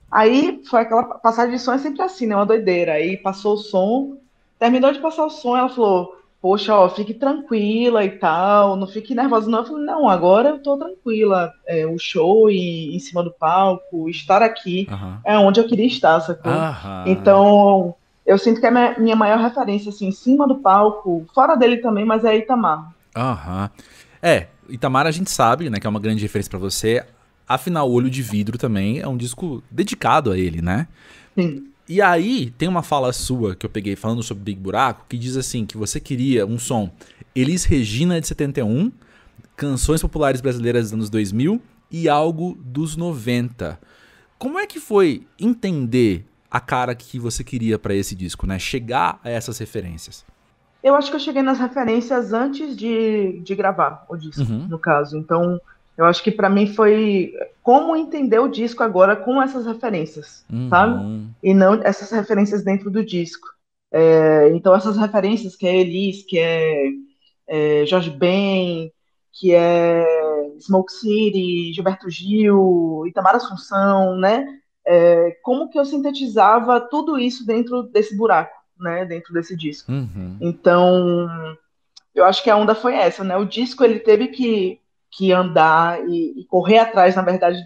Aí foi aquela passagem de som, é sempre assim, né? Uma doideira. Aí passou o som, terminou de passar o som, ela falou: "Poxa, ó, fique tranquila e tal, não fique nervosa, não." Eu falei: "Não, agora eu tô tranquila. O show e em cima do palco, estar aqui é onde eu queria estar, sacou?" Então, eu sinto que é a minha maior referência, assim, em cima do palco, fora dele também, mas é Itamar. Itamar a gente sabe, né, que é uma grande referência pra você. Afinal, Olho de Vidro também é um disco dedicado a ele, né? Sim. E aí, tem uma fala sua que eu peguei falando sobre Big Buraco, que diz assim, que você queria um som Elis Regina de 71, canções populares brasileiras dos anos 2000 e algo dos 90. Como é que foi entender a cara que você queria pra esse disco, né? Chegar a essas referências? Eu acho que eu cheguei nas referências antes de gravar o disco, no caso. Então, eu acho que pra mim foi como entender o disco agora com essas referências, sabe? E não essas referências dentro do disco. Então, essas referências que é Elis, que é Jorge Ben, que é Smoke City, Gilberto Gil, Itamar Assunção, né? Como que eu sintetizava tudo isso dentro desse buraco, né? Dentro desse disco. Então, eu acho que a onda foi essa, né? O disco ele teve que andar e correr atrás, na verdade,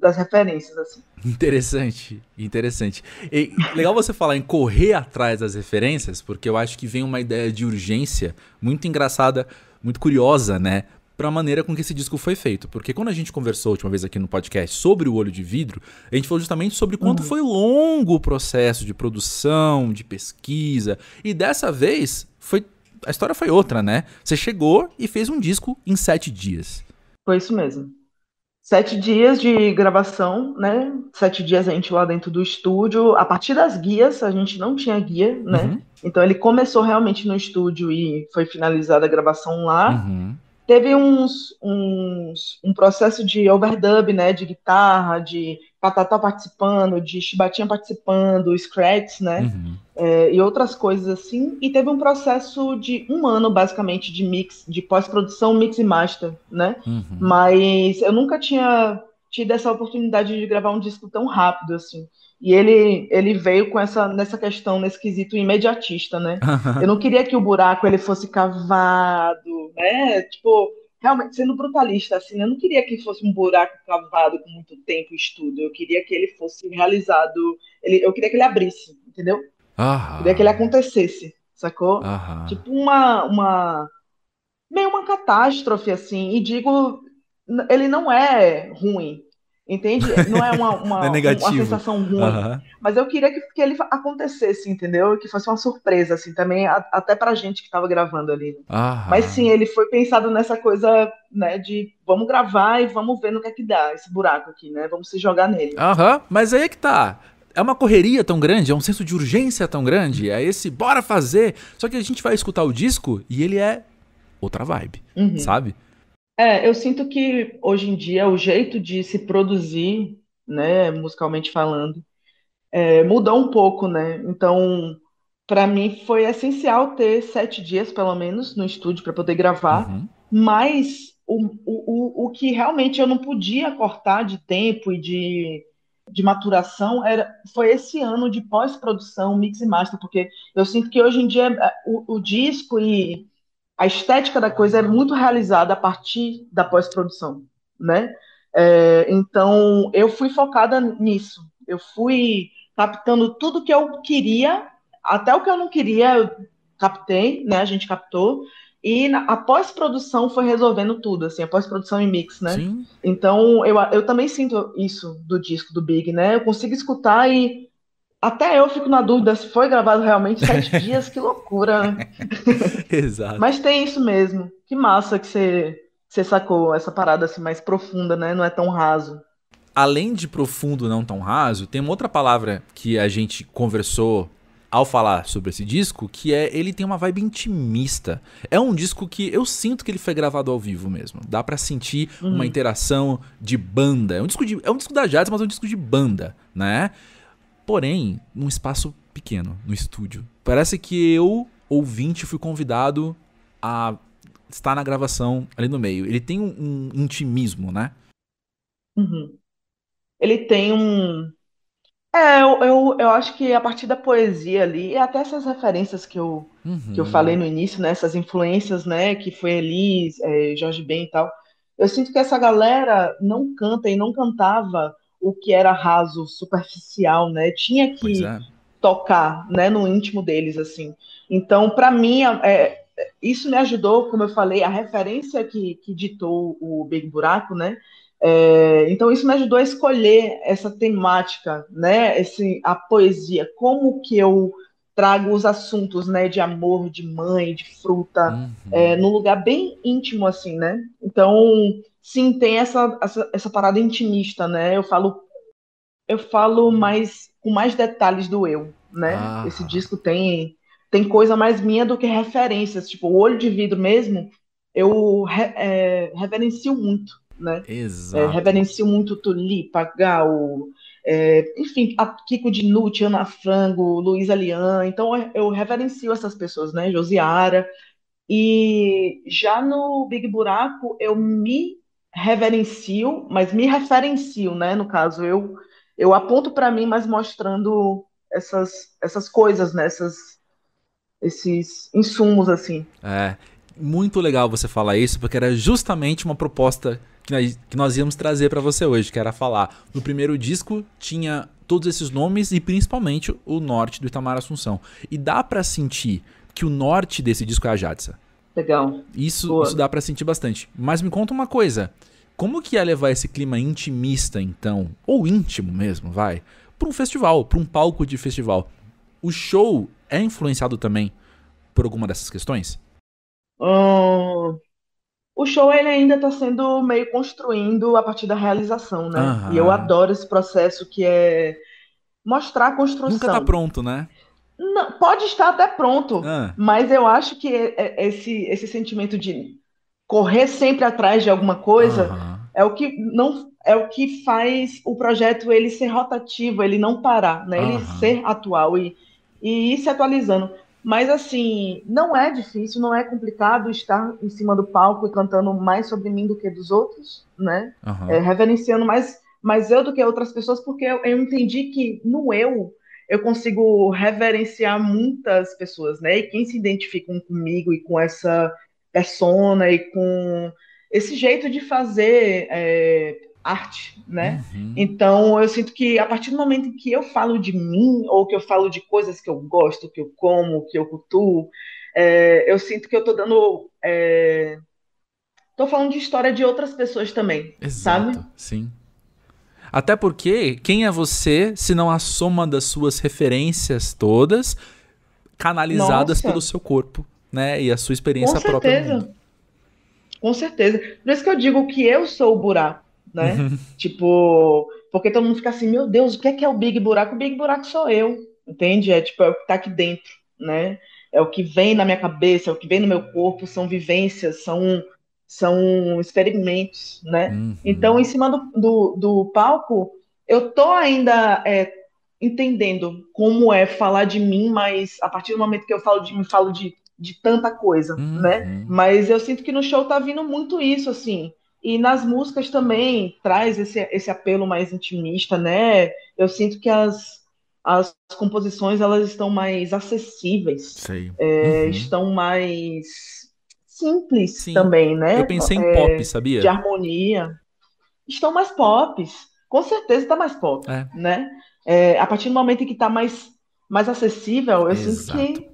das referências, assim. Interessante. E legal você falar em correr atrás das referências, porque eu acho que vem uma ideia de urgência muito engraçada, muito curiosa, né? Pra maneira com que esse disco foi feito. Porque quando a gente conversou a última vez aqui no podcast sobre o Olho de Vidro, a gente falou justamente sobre quanto foi longo o processo de produção, de pesquisa. E dessa vez, a história foi outra, né? Você chegou e fez um disco em 7 dias. Foi isso mesmo. 7 dias de gravação, né? 7 dias a gente lá dentro do estúdio. A partir das guias, a gente não tinha guia, né? Então ele começou realmente no estúdio e foi finalizada a gravação lá. teve um processo de overdub, né, de guitarra, de Patatá participando, de Chibatinha participando, Scratch, né, e outras coisas assim, e teve um processo de 1 ano, basicamente, de mix, de pós-produção, mix e master, né, mas eu nunca tinha tido essa oportunidade de gravar um disco tão rápido, assim, e ele veio com nessa questão, nesse quesito imediatista, né, eu não queria que o buraco ele fosse cavado, né? Tipo, realmente sendo brutalista, assim, eu não queria que fosse um buraco cavado com muito tempo e estudo. Eu queria que ele fosse realizado, eu queria que ele abrisse, entendeu? Eu queria que ele acontecesse, sacou? Tipo meio uma catástrofe, assim. E digo, ele não é ruim, entende? Não é Não é uma negativo. sensação ruim. Mas eu queria que ele acontecesse, entendeu? Que fosse uma surpresa, assim, também, até pra gente que tava gravando ali. Mas sim, ele foi pensado nessa coisa, né, de vamos gravar e vamos ver no que é que dá esse buraco aqui, né? Vamos se jogar nele. Mas aí é que tá. É uma correria tão grande, é um senso de urgência tão grande, é esse bora fazer. Só que a gente vai escutar o disco e ele é outra vibe, sabe? Eu sinto que hoje em dia o jeito de se produzir, né, musicalmente falando, mudou um pouco, né? Então, para mim foi essencial ter 7 dias, pelo menos, no estúdio para poder gravar, mas o que realmente eu não podia cortar de tempo e de maturação foi esse ano de pós-produção, mix e master, porque eu sinto que hoje em dia o disco e a estética da coisa é muito realizada a partir da pós-produção, né? Então, eu fui focada nisso. Eu fui captando tudo que eu queria, até o que eu não queria, eu captei, né? A gente captou. E a pós-produção foi resolvendo tudo, assim, a pós-produção e mix, né? Sim. Então, eu também sinto isso do disco do Big, né? Eu consigo escutar e até eu fico na dúvida se foi gravado realmente 7 dias, que loucura, né? Exato. Mas tem isso mesmo. Que massa que você sacou essa parada assim mais profunda, né? Não é tão raso. Além de profundo, não tão raso, tem uma outra palavra que a gente conversou ao falar sobre esse disco, que ele tem uma vibe intimista. É um disco que eu sinto que ele foi gravado ao vivo mesmo. Dá pra sentir uma interação de banda. É um disco da Jadson, mas é um disco de banda, né? Porém, num espaço pequeno, no estúdio. Parece que eu, ouvinte, fui convidado a estar na gravação ali no meio. Ele tem um intimismo, né? Ele tem eu acho que a partir da poesia ali, e até essas referências que eu falei no início, né? Essas influências, né? Que foi Elis, Jorge Ben e tal. Eu sinto que essa galera não canta e não cantava o que era raso, superficial, né? Tinha Pois que é. tocar, né, no íntimo deles, assim. Então, para mim, isso me ajudou, como eu falei, a referência que ditou o Big Buraco, né? Então, isso me ajudou a escolher essa temática, né? A poesia, como que eu trago os assuntos, né, de amor, de mãe, de fruta, num lugar bem íntimo, assim, né? Então, sim, tem essa parada intimista, né? Eu falo mais com mais detalhes do eu, né? Esse disco tem coisa mais minha do que referências, tipo o Olho de Vidro mesmo, eu reverencio muito, né? Exato. Reverencio muito Tulipa, Gal, enfim, a Kiko Dinucci, Ana Frango, Luísa Lian, então eu reverencio essas pessoas, né? Josiara. E já no Big Buraco eu me reverencio, mas me referencio, né? No caso, eu aponto para mim, mas mostrando essas coisas, né? Esses insumos, assim. Muito legal você falar isso, porque era justamente uma proposta que nós íamos trazer pra você hoje, que era falar. No primeiro disco tinha todos esses nomes e principalmente o norte do Itamar Assunção. E dá pra sentir que o norte desse disco é a Jadsa. Legal. Isso dá pra sentir bastante. Mas me conta uma coisa. Como que é levar esse clima intimista, então, ou íntimo mesmo, vai, pra um festival, pra um palco de festival? O show é influenciado também por alguma dessas questões? O show ele ainda está sendo meio construindo a partir da realização, né? E eu adoro esse processo que é mostrar a construção. Nunca tá pronto, né? Não, pode estar até pronto, mas eu acho que esse sentimento de correr sempre atrás de alguma coisa, Aham. é o que não é o que faz o projeto ele ser rotativo, ele não parar, né? Ele Aham. ser atual e ir se atualizando. Mas assim, não é difícil, não é complicado estar em cima do palco e cantando mais sobre mim do que dos outros, né? Aham. Reverenciando mais eu do que outras pessoas, porque eu entendi que no eu consigo reverenciar muitas pessoas, né? E quem se identificam comigo e com essa persona e com esse jeito de fazer arte, né? Uhum. Então, eu sinto que a partir do momento em que eu falo de mim, ou que eu falo de coisas que eu gosto, que eu como, que eu cultuo, eu sinto que eu tô dando. Tô falando de história de outras pessoas também, sabe? Exato, sim. Até porque, quem é você se não a soma das suas referências todas, canalizadas pelo Nossa, seu corpo, né? E a sua com experiência própria no mundo. certeza. Com certeza. Por isso que eu digo que eu sou o buraco, né? Tipo, porque todo mundo fica assim, meu Deus, o que é o Big Buraco? O Big Buraco sou eu, entende? É tipo, é o que tá aqui dentro, né? É o que vem na minha cabeça, é o que vem no meu corpo, são vivências, são experimentos, né? Então, Uhum. em cima do palco, eu tô ainda entendendo como é falar de mim, mas a partir do momento que eu falo de mim, falo de tanta coisa, né? Uhum. Mas eu sinto que no show tá vindo muito isso, assim. E nas músicas também traz esse apelo mais intimista, né? Eu sinto que as composições elas estão mais acessíveis, Sei. Uhum. estão mais simples Sim. também, Eu né? pensei em pop, De sabia? harmonia. Estão mais pops. Com certeza está mais pop, É. né? A partir do momento em que está mais acessível, eu sinto Exato.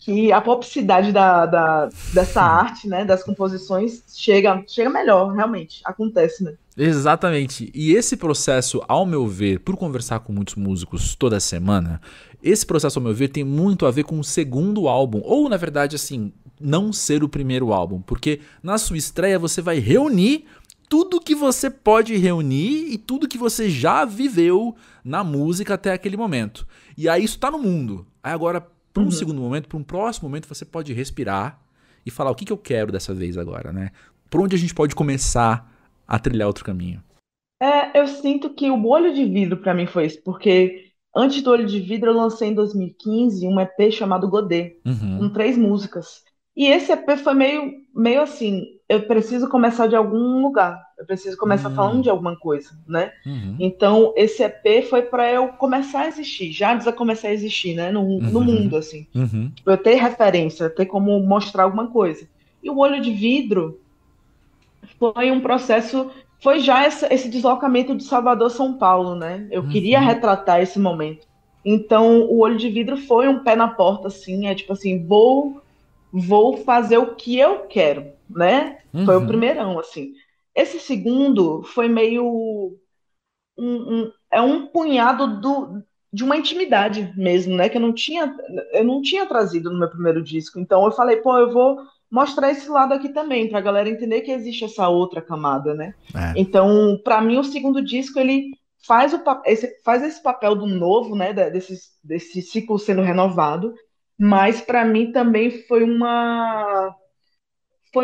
que a poplicidade dessa arte, né, das composições, chega melhor, realmente. Acontece, né? Exatamente. E esse processo, ao meu ver, por conversar com muitos músicos toda semana, esse processo, ao meu ver, tem muito a ver com o segundo álbum. Ou, na verdade, assim, não ser o primeiro álbum. Porque na sua estreia você vai reunir tudo que você pode reunir e tudo que você já viveu na música até aquele momento. E aí isso tá no mundo. Aí agora, para um Uhum. segundo momento, para um próximo momento, você pode respirar e falar o que eu quero dessa vez agora, né? Por onde a gente pode começar a trilhar outro caminho. Eu sinto que o Olho de Vidro para mim foi isso, porque antes do Olho de Vidro eu lancei em 2015 um EP chamado Godê, com Uhum, 3 músicas. E esse EP foi meio assim, eu preciso começar de algum lugar, eu preciso começar falando de uhum, alguma coisa, né? uhum, Então esse EP foi para eu começar a existir, já antes de eu começar a existir, né? No uhum, mundo, assim. uhum, Tipo, eu ter referência, ter como mostrar alguma coisa. E o Olho de Vidro foi um processo, foi já esse deslocamento de Salvador a São Paulo, né? Eu queria uhum, retratar esse momento. Então, o Olho de Vidro foi um pé na porta, assim, é tipo assim, vou fazer o que eu quero, né? Foi o uhum. primeirão, assim. Esse segundo foi meio é um punhado de uma intimidade mesmo, né? Que eu não tinha trazido no meu primeiro disco. Então eu falei, pô, eu vou mostrar esse lado aqui também, pra galera entender que existe essa outra camada, né? É, Então, pra mim, o segundo disco, ele faz esse papel do novo, né? Desse ciclo sendo renovado. Mas pra mim também foi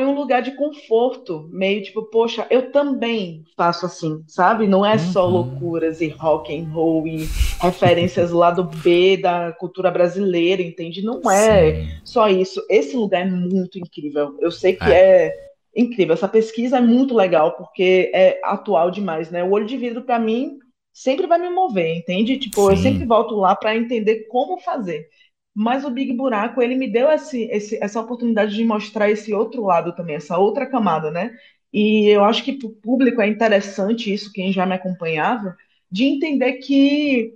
um lugar de conforto, meio tipo, poxa, eu também faço assim, sabe? Não é só uhum. loucuras e rock and roll e referências lá do B da cultura brasileira, entende? Não é Sim, só isso. Esse lugar é muito incrível. Eu sei que é, é incrível. Essa pesquisa é muito legal porque é atual demais, né? O Olho de Vidro para mim sempre vai me mover, entende? Tipo, eu sempre sim, volto lá para entender como fazer. Mas o Big Buraco, ele me deu essa oportunidade de mostrar esse outro lado também, essa outra camada, né? E eu acho que para o público é interessante isso, quem já me acompanhava, de entender que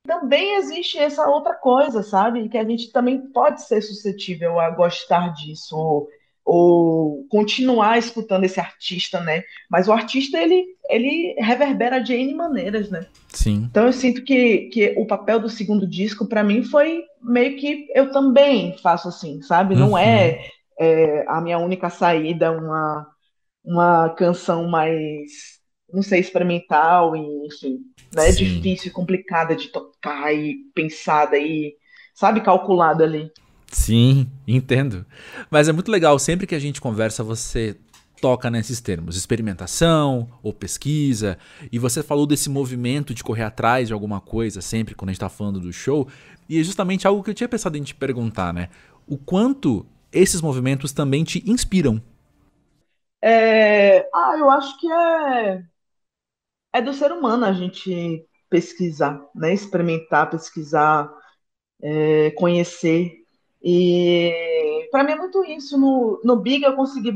também existe essa outra coisa, sabe? Que a gente também pode ser suscetível a gostar disso, ou continuar escutando esse artista, né? Mas o artista, ele reverbera de N maneiras, né? sim, Então eu sinto que o papel do segundo disco para mim foi meio que eu também faço assim, sabe? Não uhum, a minha única saída uma canção mais, não sei, experimental e enfim, né? sim, Difícil e complicada de tocar e pensada e, sabe, calculada ali. sim, entendo. Mas é muito legal, sempre que a gente conversa, você toca nesses termos, experimentação ou pesquisa, e você falou desse movimento de correr atrás de alguma coisa sempre quando a gente tá falando do show, e é justamente algo que eu tinha pensado em te perguntar, né? O quanto esses movimentos também te inspiram. Eu acho que é do ser humano a gente pesquisar, né? Experimentar, pesquisar, conhecer. E para mim é muito isso. No Big eu consegui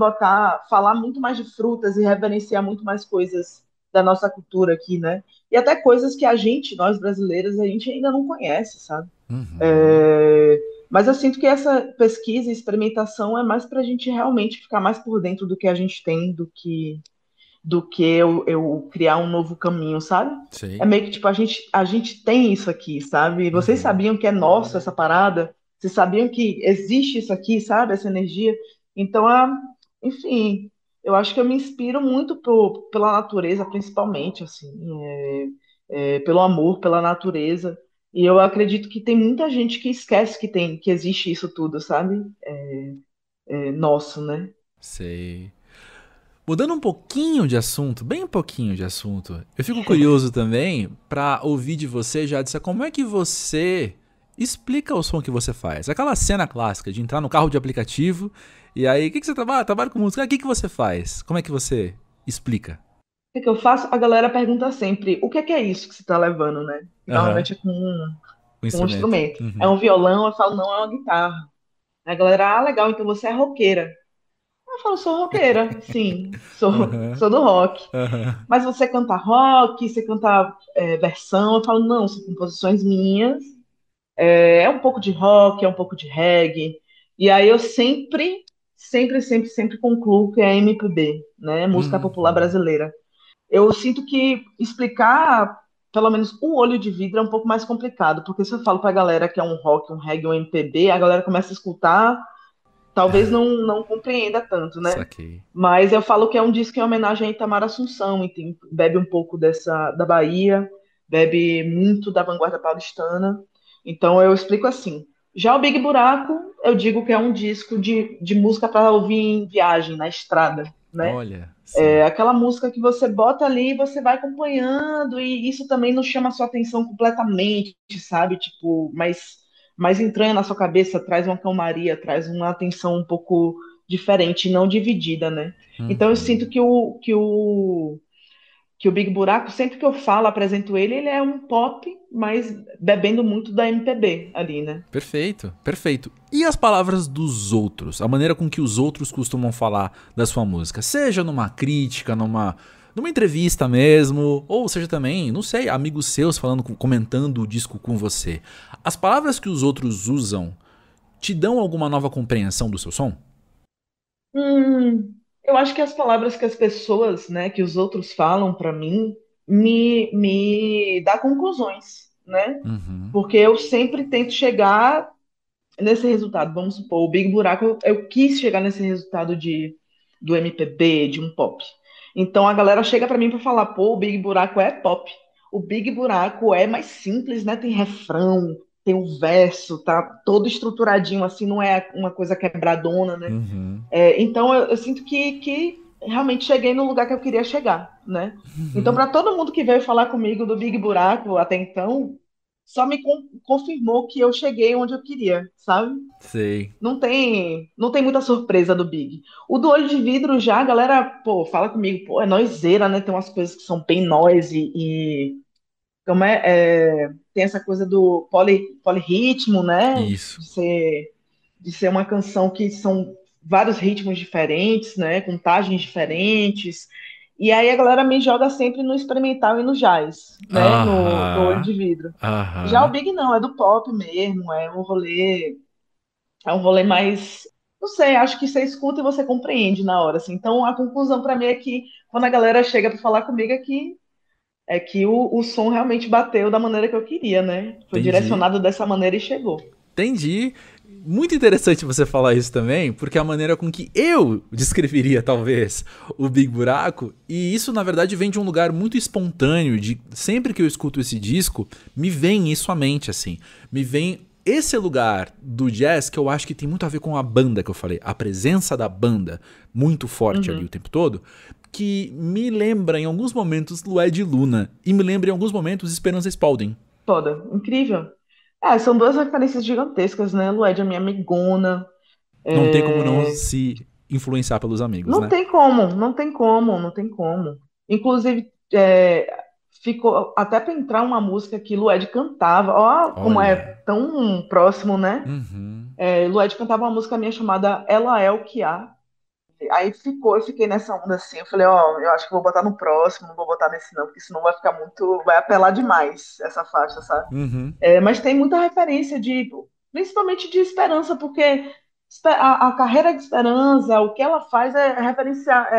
falar muito mais de frutas e reverenciar muito mais coisas da nossa cultura aqui, né? E até coisas que nós brasileiros, a gente ainda não conhece, sabe? Uhum. Mas eu sinto que essa pesquisa e experimentação é mais para a gente realmente ficar mais por dentro do que a gente tem, do que eu criar um novo caminho, sabe? É Sei. meio que tipo, a gente tem isso aqui, sabe? Vocês Uhum. sabiam que é nosso essa parada? Vocês sabiam que existe isso aqui, sabe? Essa energia. Então, enfim, eu acho que eu me inspiro muito pela natureza, principalmente, assim, pelo amor, pela natureza. E eu acredito que tem muita gente que esquece que existe isso tudo, sabe? Nosso, né? Sei. Mudando um pouquinho de assunto, bem um pouquinho de assunto, eu fico curioso também pra ouvir de você, Jadissa, como é que você explica o som que você faz? Aquela cena clássica de entrar no carro de aplicativo e aí, o que você trabalha? Trabalha com música? O que você faz? Como é que você explica? O que eu faço? A galera pergunta sempre: o que é isso que você tá levando, né? E Aham, normalmente é o com um instrumento. instrumento. É Uhum. um violão, eu falo: não, é uma guitarra. A galera: legal, então você é roqueira. Eu falo: sou roqueira, sim, Aham, sou do rock. aham. Mas você canta rock, você canta versão? Eu falo: não, são composições minhas. É um pouco de rock, é um pouco de reggae. E aí eu sempre concluo que é MPB, né? Música popular Uhum. brasileira. Eu sinto que explicar, pelo menos o olho de vidro, é um pouco mais complicado, porque se eu falo pra galera que é um rock, um reggae, um MPB, a galera começa a escutar, talvez não compreenda tanto, né? Saquei. Mas eu falo que é um disco em homenagem a Itamar Assunção, e bebe um pouco da Bahia, bebe muito da vanguarda paulistana. Então eu explico assim. Já o Big Buraco, eu digo que é um disco de música para ouvir em viagem, na estrada, né? Olha, É sei. aquela música que você bota ali e você vai acompanhando, e isso também não chama a sua atenção completamente, sabe? Tipo, mas entranha na sua cabeça, traz uma calmaria, traz uma atenção um pouco diferente, não dividida, né? Então eu sinto Uhum. que o Big Buraco, sempre que eu falo, apresento ele é um pop, mas bebendo muito da MPB ali, né? Perfeito, perfeito. E as palavras dos outros? A maneira com que os outros costumam falar da sua música? Seja numa crítica, numa entrevista mesmo, ou seja também, não sei, amigos seus falando, comentando o disco com você. As palavras que os outros usam te dão alguma nova compreensão do seu som? Eu acho que as palavras que as pessoas, né, que os outros falam pra mim, me dá conclusões, né? Uhum. Porque eu sempre tento chegar nesse resultado. Vamos supor, o Big Buraco, eu quis chegar nesse resultado do MPB, de um pop. Então a galera chega pra mim pra falar: pô, o Big Buraco é pop. O Big Buraco é mais simples, né? Tem refrão, tem um verso, tá todo estruturadinho, assim, não é uma coisa quebradona, né? Uhum. Então eu sinto que realmente cheguei no lugar que eu queria chegar, né? Então, Uhum. para todo mundo que veio falar comigo do Big Buraco até então, só me confirmou que eu cheguei onde eu queria, sabe? Sei. Não tem muita surpresa do Big. O do Olho de Vidro já, a galera, pô, fala comigo: pô, é noiseira, né? Tem umas coisas que são bem noise e como tem essa coisa do polirritmo, né? Isso. De ser uma canção que são vários ritmos diferentes, né? Contagens diferentes. E aí a galera me joga sempre no experimental e no jazz, né? No Olho Aham. de Vidro. Já o Aham. Big não, é do pop mesmo, é um rolê mais, não sei, acho que você escuta e você compreende na hora, assim. Então a conclusão para mim é que quando a galera chega para falar comigo é que o som realmente bateu da maneira que eu queria, né? Foi Entendi. direcionado dessa maneira e chegou. Entendi. Muito interessante você falar isso também, porque é a maneira com que eu descreveria, talvez, o Big Buraco, e isso, na verdade, vem de um lugar muito espontâneo, de sempre que eu escuto esse disco, me vem isso à mente, assim. Me vem esse lugar do jazz que eu acho que tem muito a ver com a banda que eu falei, a presença da banda muito forte ali o tempo todo, que me lembra em alguns momentos Lued e Luna e me lembra em alguns momentos Esperança Spalding. Foda, incrível. São duas referências gigantescas, né? Lued é minha amigona. Não tem como não se influenciar pelos amigos, Não né? tem como, não tem como, não tem como. Inclusive, ficou até pra entrar uma música que Lued cantava. Ó, como é Olha. tão próximo, né? Uhum. Lued cantava uma música minha chamada Ela é o que há. Aí eu fiquei nessa onda assim, eu falei, eu acho que vou botar no próximo, não vou botar nesse não, porque senão vai ficar muito, vai apelar demais essa faixa, sabe? Uhum. Mas tem muita referência principalmente de Esperança, porque a carreira de Esperança, o que ela faz é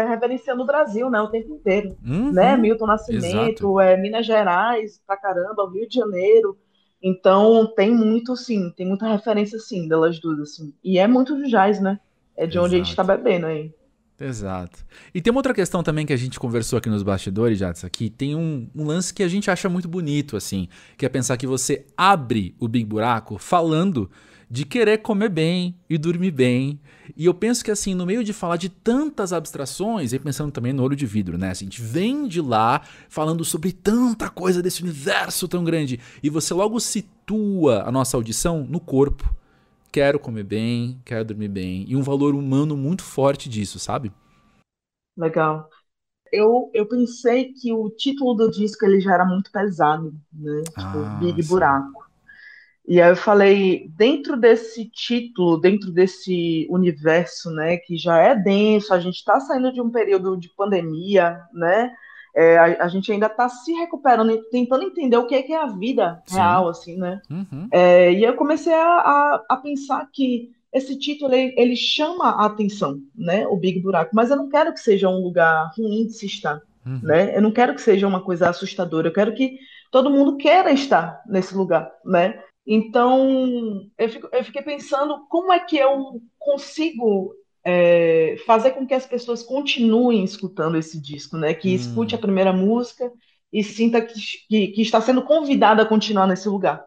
reverenciando o Brasil, né, o tempo inteiro, né? Uhum. Milton Nascimento, Minas Gerais, pra caramba, Rio de Janeiro. Então tem muito, sim, tem muita referência, sim, delas duas, assim. E é muito do jazz, né? É de onde a gente tá bebendo aí. Exato. E tem uma outra questão também que a gente conversou aqui nos bastidores, Jadson, que tem um lance que a gente acha muito bonito, assim, que é pensar que você abre o Big Buraco falando de querer comer bem e dormir bem. E eu penso que, assim, no meio de falar de tantas abstrações, e pensando também no Olho de Vidro, né? Assim, a gente vem de lá falando sobre tanta coisa desse universo tão grande, e você logo situa a nossa audição no corpo. Quero comer bem, quero dormir bem. E um valor humano muito forte disso, sabe? Legal. Eu pensei que o título do disco ele já era muito pesado, né? Tipo, Big Sim. Buraco. E aí eu falei, dentro desse título, dentro desse universo, né, que já é denso, a gente está saindo de um período de pandemia, né? A gente ainda está se recuperando, tentando entender o que é a vida real, assim, né? Uhum. E eu comecei a pensar que esse título ele chama a atenção, né? O Big Buraco, mas eu não quero que seja um lugar ruim de se estar, né? Eu não quero que seja uma coisa assustadora. Eu quero que todo mundo queira estar nesse lugar, né? Então eu fiquei pensando como é que eu consigo fazer com que as pessoas continuem escutando esse disco, né? Que escute a primeira música e sinta que está sendo convidada a continuar nesse lugar.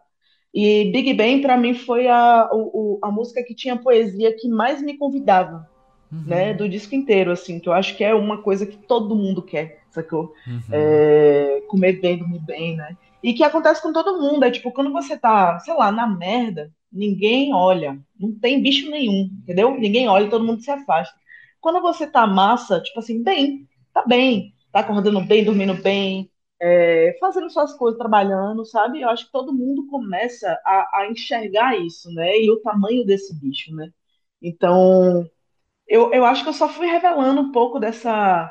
E Big Bang, para mim, foi a música que tinha poesia que mais me convidava, né, do disco inteiro, assim, que eu acho que é uma coisa que todo mundo quer, sacou? Comer bem, dormir bem, né? E que acontece com todo mundo, tipo, quando você tá, sei lá, na merda, ninguém olha, não tem bicho nenhum, entendeu? Ninguém olha, todo mundo se afasta. Quando você tá massa, tipo assim, bem, tá acordando bem, dormindo bem, fazendo suas coisas, trabalhando, sabe? Eu acho que todo mundo começa a enxergar isso, né? E o tamanho desse bicho, né? Então, eu acho que eu só fui revelando um pouco dessa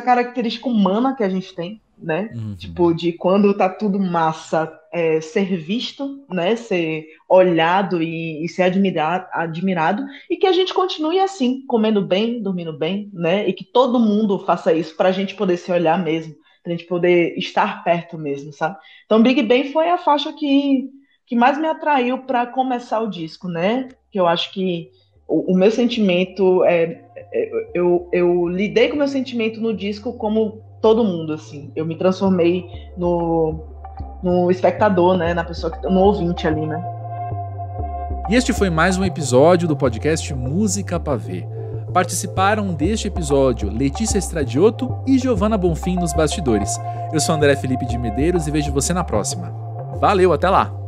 característica humana que a gente tem, né? Tipo, de quando tá tudo massa, ser visto, né? Ser olhado e ser admirado, e que a gente continue assim, comendo bem, dormindo bem, né? E que todo mundo faça isso pra gente poder se olhar mesmo, pra gente poder estar perto mesmo, sabe? Então, Big Bang foi a faixa que mais me atraiu para começar o disco, né? Que eu acho que o meu sentimento eu lidei com o meu sentimento no disco como todo mundo, assim. Eu me transformei no espectador, né? Na pessoa no ouvinte ali, né? E este foi mais um episódio do podcast Música Pavê. Participaram deste episódio Letícia Stradiotto e Giovanna Bonfim nos bastidores. Eu sou André Felipe de Medeiros e vejo você na próxima. Valeu, até lá!